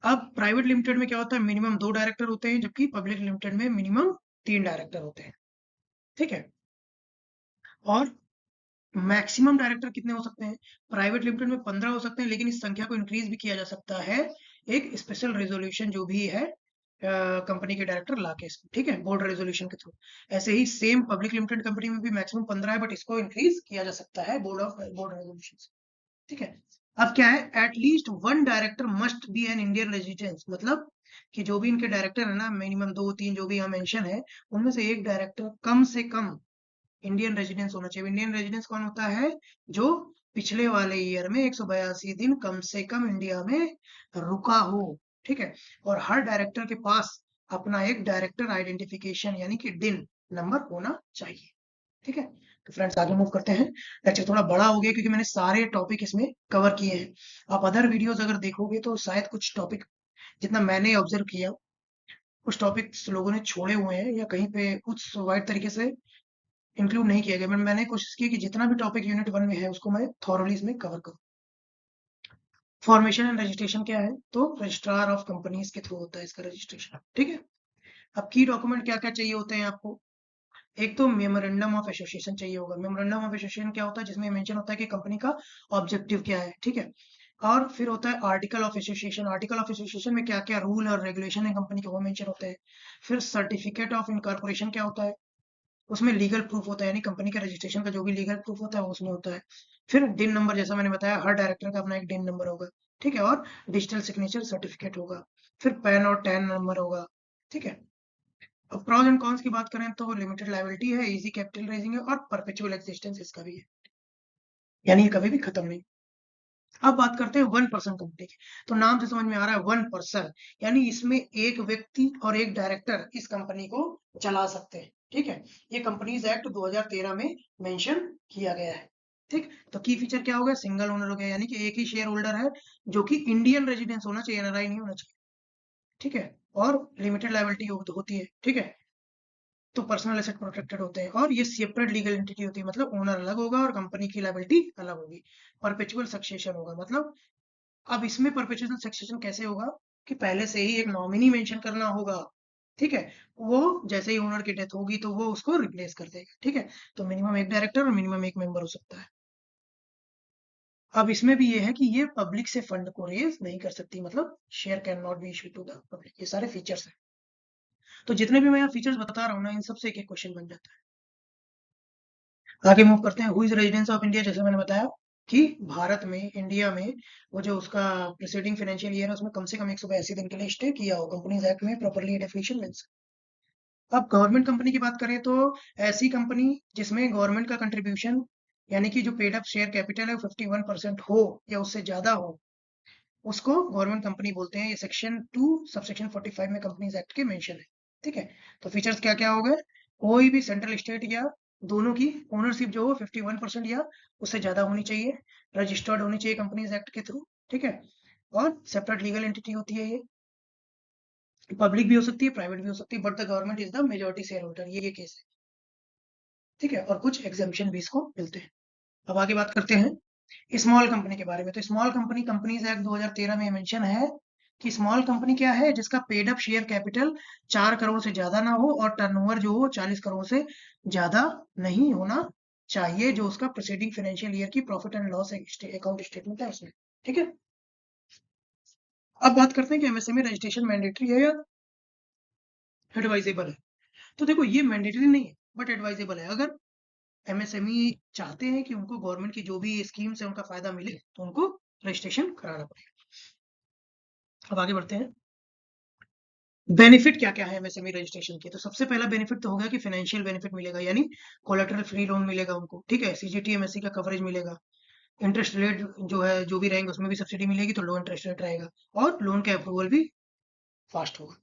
अब प्राइवेट लिमिटेड में क्या होता है, मिनिमम 2 डायरेक्टर होते हैं, जबकि पब्लिक लिमिटेड में मिनिमम 3 डायरेक्टर होते हैं। ठीक है। और मैक्सिमम डायरेक्टर कितने हो सकते हैं, प्राइवेट लिमिटेड में 15 हो सकते हैं, लेकिन इस संख्या को इंक्रीज भी किया जा सकता है एक स्पेशल रेजोल्यूशन जो भी है कंपनी के डायरेक्टर लाके इसमें। ठीक है, बोर्ड रेजोल्यूशन के थ्रू। ऐसे ही सेम पब्लिक लिमिटेड कंपनी में भी मैक्सिमम 15 है, बट इसको इंक्रीज किया जा सकता है बोर्ड रेजोल्यूशन से। ठीक है। अब क्या है, at least one director must be an Indian residence, मतलब कि जो भी इनके डायरेक्टर है ना, मिनिमम 2 3 जो भी यहाँ मेंशन है, उनमें से एक डायरेक्टर कम से कम इंडियन रेजिडेंस होना चाहिए। इंडियन रेजिडेंस कौन होता है, जो पिछले वाले ईयर में 182 दिन कम से कम इंडिया में रुका हो। ठीक है। और हर डायरेक्टर के पास अपना एक डायरेक्टर आइडेंटिफिकेशन यानी कि डिन नंबर होना चाहिए। ठीक है। तो फ्रेंड्स आगे मूव करते हैं। लेक्चर थोड़ा बड़ा हो गया क्योंकि मैंने सारे टॉपिक इसमें कवर किए हैं। आप अदर वीडियोस अगर देखोगे तो शायद कुछ टॉपिक, जितना मैंने ऑब्जर्व किया, कुछ टॉपिक्स लोगों ने छोड़े हुए हैं या कहीं पे कुछ वाइड तरीके से इंक्लूड नहीं किया गया, बट मैंने कोशिश की कि जितना भी टॉपिक यूनिट 1 में है उसको मैं थॉरली इसमें कवर करूँ। फॉर्मेशन एंड रजिस्ट्रेशन क्या है, तो रजिस्ट्रार ऑफ कंपनीज के थ्रू होता है इसका रजिस्ट्रेशन। ठीक है। अब की डॉक्यूमेंट क्या क्या चाहिए होते हैं आपको, एक तो मेमोरेंडम ऑफ एसोसिएशन चाहिए होगा। मेमोरेंडम ऑफ एसोसिएशन क्या होता है, जिसमें मेंशन होता है कि कंपनी का ऑब्जेक्टिव क्या है। ठीक है। और फिर होता है article of association. Article of association में क्या क्या रूल और रेगुलेशन है कंपनी के, वो मेंशन होते हैं। फिर सर्टिफिकेट ऑफ इनकॉर्पोरेशन क्या होता है, उसमें लीगल प्रूफ होता है, यानी कंपनी का रजिस्ट्रेशन का जो भी लीगल प्रूफ होता है वो उसमें होता है। फिर डिन नंबर, जैसा मैंने बताया, हर डायरेक्टर का अपना एक डिन नंबर होगा। ठीक है। और डिजिटल सिग्नेचर सर्टिफिकेट होगा। फिर पैन और टैन नंबर होगा। ठीक है। अब प्रॉस एंड कॉन्स की बात करें तो लिमिटेड लायबिलिटी है, इजी कैपिटल रेजिंग है, और परपेचुअल एक्जिस्टेंस इसका भी है, यानी ये कभी भी खत्म नहीं। अब बात करते हैं 1% कंपनी की। तो नाम से समझ में आ रहा है 1%, यानी इसमें एक व्यक्ति और एक डायरेक्टर इस कंपनी को चला सकते हैं। ठीक है, ये कंपनीज एक्ट 2013 में मेंशन किया गया है। ठीक, तो की फीचर क्या हो गया, सिंगल ओनर हो गया, यानी कि एक ही शेयर होल्डर है, जो कि इंडियन रेजिडेंस होना चाहिए, एनआरआई नहीं होना चाहिए। ठीक है, और लिमिटेड लायबिलिटी होती है। ठीक है, तो पर्सनल एसेट प्रोटेक्टेड होते हैं, और ये सेपरेट लीगल एंटिटी होती है, मतलब ओनर अलग होगा और कंपनी की लायबिलिटी अलग होगी। परपेचुअल सक्सेशन होगा, मतलब अब इसमें परपेचुअल सक्सेशन कैसे होगा कि पहले से ही एक नॉमिनी मेंशन करना होगा। ठीक है, वो जैसे ही ओनर की डेथ होगी तो वो उसको रिप्लेस कर देगा। ठीक है, तो मिनिमम एक डायरेक्टर और मिनिमम एक मेंबर हो सकता है। अब इसमें भी ये है कि ये पब्लिक से फंड को रेज नहीं कर सकती, मतलब share can not be issued to the public. ये सारे फीचर्स हैं। तो जितने भी मैं यहाँ फीचर्स बता रहा हूँ ना, इन सबसे एक एक क्वेश्चन बन जाता है। आगे मूव करते हैं। Who is residence of India, जैसे मैंने बताया कि भारत में, इंडिया में, वो जो उसका प्रीसीडिंग फाइनेंशियल ईयर है उसमें कम से कम 182 दिन के लिए स्टे किया हो। कंपनीज एक्ट में प्रॉपर्ली डेफिनेशन मेंशन। अब गवर्नमेंट कंपनी की बात करें तो ऐसी कंपनी जिसमें गवर्नमेंट का कंट्रीब्यूशन, यानी कि जो पेड अप शेयर कैपिटल है 51% हो या उससे ज्यादा हो, उसको गवर्नमेंट कंपनी बोलते हैं। ये सेक्शन 2 सबसेक्शन 45 में कंपनीज एक्ट के मेंशन है। ठीक है, तो फीचर्स क्या क्या हो गए, कोई भी सेंट्रल स्टेट या दोनों की ओनरशिप जो हो 51% या उससे ज्यादा होनी चाहिए, रजिस्टर्ड होनी चाहिए कंपनीज एक्ट के थ्रू। ठीक है, और सेपरेट लीगल एंटिटी होती है। ये पब्लिक भी हो सकती है, प्राइवेट भी हो सकती है, but the government is the majority share holder, ये केस है। ठीक है, और कुछ एग्जाम्पशन भी इसको मिलते हैं। अब आगे बात करते हैं स्मॉल कंपनी के बारे में। तो स्मॉल कंपनी, कंपनीज एक्ट 2013 में मेंशन है कि स्मॉल कंपनी क्या है, जिसका paid up share capital 4 crore से ज्यादा ना हो और टर्नओवर जो हो 40 करोड़ से ज्यादा नहीं होना चाहिए, जो उसका प्रीसीडिंग फाइनेंशियल ईयर की profit and loss account statement है उसमें। ठीक है, अब बात करते हैं कि एमएसएमई रजिस्ट्रेशन मैंडेटरी है या एडवाइजेबल है। तो देखो, ये मैंडेटरी नहीं है बट एडवाइजेबल है। अगर एमएसएमई चाहते हैं कि उनको गवर्नमेंट की जो भी स्कीम्स है उनका फायदा मिले, तो उनको रजिस्ट्रेशन कराना पड़ेगा। अब आगे बढ़ते हैं। बेनिफिट क्या क्या है एमएसएमई रजिस्ट्रेशन के। तो सबसे पहला बेनिफिट तो होगा कि फाइनेंशियल बेनिफिट मिलेगा, यानी कोलेटरल फ्री लोन मिलेगा उनको। ठीक है, सीजीटी एमएससी का कवरेज मिलेगा। इंटरेस्ट रेट जो है, जो भी रहेंगे उसमें भी सब्सिडी मिलेगी, तो लो इंटरेस्ट रेट रहेगा, और लोन के अप्रूवल भी फास्ट होगा।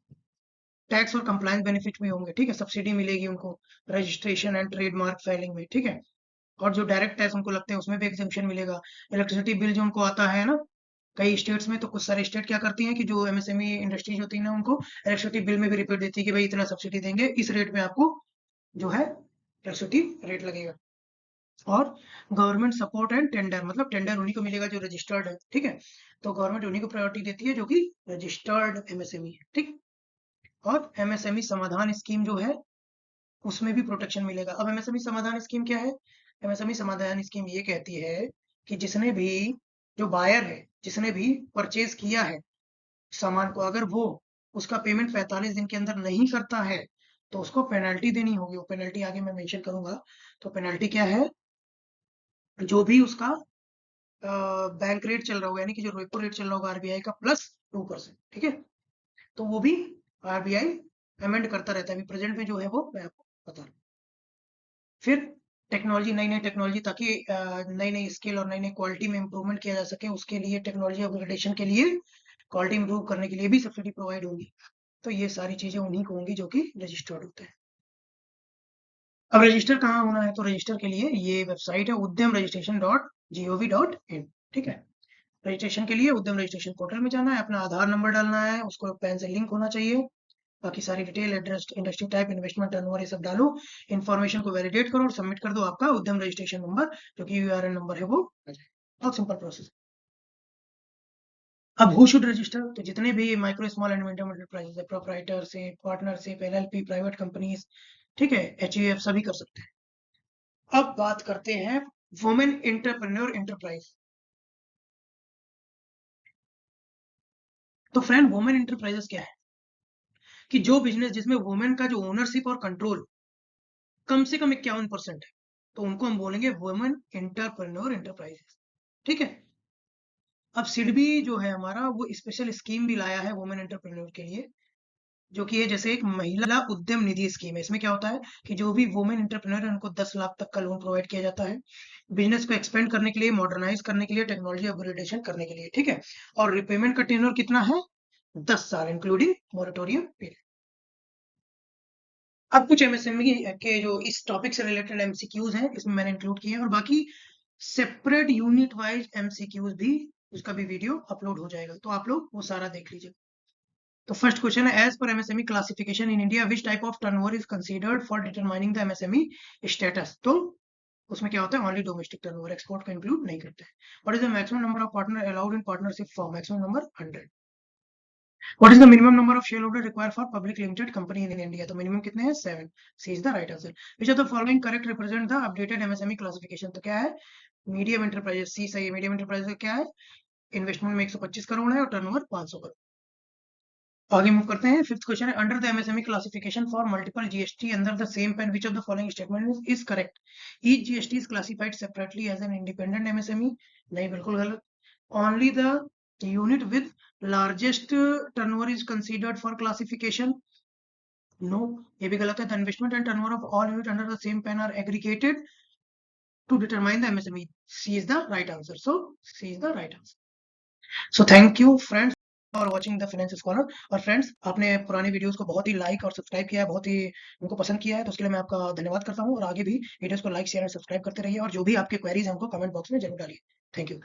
टैक्स और कंप्लायंस बेनिफिट भी होंगे। ठीक है, सब्सिडी मिलेगी उनको रजिस्ट्रेशन एंड ट्रेडमार्क फाइलिंग में। ठीक है, और जो डायरेक्ट टैक्स उनको लगते हैं उसमें भी एग्जेम्पशन मिलेगा। इलेक्ट्रिसिटी बिल जो उनको आता है ना, कई स्टेट्स में, तो कुछ सारे स्टेट क्या करती हैं कि जो एमएसएमई इंडस्ट्रीज होती है ना, उनको इलेक्ट्रिसिटी बिल में भी रिपीट देती है कि भाई इतना सब्सिडी देंगे, इस रेट पे आपको जो है इलेक्ट्रिसिटी रेट लगेगा। और गवर्नमेंट सपोर्ट एंड टेंडर, मतलब टेंडर उन्हीं को मिलेगा जो रजिस्टर्ड है। ठीक है, तो गवर्नमेंट उन्हीं को प्रायोरिटी देती है जो कि रजिस्टर्ड एमएसएमई है। ठीक, और एमएसएमई समाधान स्कीम जो है उसमें भी प्रोटेक्शन मिलेगा। अब एमएसएमई समाधान स्कीम क्या है, एमएसएमई समाधान स्कीम ये कहती है कि जिसने भी, जो बायर है, जिसने भी परचेज किया है सामान को, अगर वो उसका पेमेंट 45 दिन के अंदर नहीं करता है तो उसको पेनल्टी देनी होगी। वो पेनल्टी आगे मैं मेंशन करूंगा। तो पेनल्टी क्या है, जो भी उसका बैंक रेट चल रहा होगा, यानी कि जो रेपो रेट चल रहा होगा आरबीआई का +2%। ठीक है, तो वो भी आरबीआई पेमेंट करता रहता है। अभी प्रेजेंट में जो है वो मैं आपको बता रहा हूँ। फिर टेक्नोलॉजी, नई नई टेक्नोलॉजी, ताकि नई नई स्किल और नई नई क्वालिटी में इंप्रूवमेंट किया जा सके, उसके लिए टेक्नोलॉजी अपग्रेडेशन के लिए, क्वालिटी इंप्रूव करने के लिए भी सब्सिडी प्रोवाइड होगी। तो ये सारी चीजें उन्हीं को होंगी जो कि रजिस्टर्ड होते हैं। अब रजिस्टर कहाँ होना है, तो रजिस्टर के लिए ये वेबसाइट है udyam registration.gov.in। ठीक है, रजिस्ट्रेशन के लिए उद्यम रजिस्ट्रेशन पोर्टल में जाना है, अपना आधार नंबर डालना है, उसको पैन से लिंक होना चाहिए, बाकी सारी detail, address, industry type, investment turnover, ये सब डालो, इन्फॉर्मेशन को वैलिडेट करो और सबमिट कर दो। आपका उद्यम रजिस्ट्रेशन नंबर, जो कि यूआरएन नंबर है, वो आ जाएगा। बहुत सिंपल प्रोसेस। अब हु शुड रजिस्टर, तो जितने भी micro small and medium enterprises है, proprietorship, partnership, LLP, private companies, ठीक है, एचयूएफ, सभी कर सकते हैं। अब बात करते हैं वुमेन एंटरप्रेन्योर एंटरप्राइज। तो फ्रेंड, वुमेन एंटरप्राइजेस क्या है कि जो बिजनेस जिसमें वुमेन का जो ओनरशिप और कंट्रोल कम से कम 51% है, तो उनको हम बोलेंगे वुमेन एंटरप्रेन्योर एंटरप्राइजेस। ठीक है, अब सिडबी जो है हमारा, वो स्पेशल स्कीम भी लाया है वुमेन एंटरप्रेन्योर के लिए। जो कि है जैसे एक महिला उद्यम निधि स्कीम है। इसमें क्या होता है कि जो भी वुमेन एंटरप्रेन्योर है उनको 10 लाख तक का लोन प्रोवाइड किया जाता है बिजनेस को एक्सपेंड करने के लिए, मॉडर्नाइज करने के लिए, टेक्नोलॉजी अपग्रेडेशन करने के लिए, ठीक है। और रिपेमेंट का टेन्योर कितना है? 10 साल इंक्लूडिंग मोरेटोरियम पीरियड। अब कुछ एमएसएमई के जो इस टॉपिक से रिलेटेड एमसीक्यूज हैं इसमें मैंने इंक्लूड किए हैं, और बाकी सेपरेट यूनिट वाइज एमसीक्यूज भी, उसका भी वीडियो अपलोड हो जाएगा, तो आप लोग वो सारा देख लीजिए। तो फर्स्ट क्वेश्चन है, as per MSME classification in India which type of turnover is considered for determining the MSME status. तो उसमें क्या होता है, ओनली डोमेस्टिक टर्नओवर, एक्सपोर्ट को इंक्लूड नहीं करते हैं। What is the maximum number of partner allowed in partnership form? Maximum number 100। What is the minimum number of shareholder required for public limited company in India? तो minimum कितने हैं? 7. C is the right answer. Which of the following correct represent the updated MSME classification? तो क्या है? Medium enterprises. सी सही है। मीडियम एंटरप्राइजेस का क्या है? इन्वेस्टमेंट में 125 करोड़ है और टर्नओवर 500 करोड़। आगे मूव करते हैं। फिफ्थ क्वेश्चन है, under the MSME classification for multiple GST under the same PAN which of the following statement is correct? Each GST is classified separately as an independent MSME. नहीं, बिल्कुल गलत। Only the unit with largest turnover is considered for classification. No, ये भी गलत है। The investment and turnover of all units under the same pen are aggregated to determine the MSME. C is the right answer. So C is the right answer. So thank you friends for watching the Finance Scholar. और फ्रेंड्स, आपने पुरानी वीडियोस को बहुत ही लाइक और सब्सक्राइब किया है, बहुत ही उनको पसंद किया है, तो उसके लिए मैं आपका धन्यवाद करता हूँ। और आगे भी वीडियोस को लाइक शेयर और सब्सक्राइब करते रहिए, और जो भी आपके क्वेरीज हैं उनको कमेंट बॉक्स में जरूर डालिए। Thank you.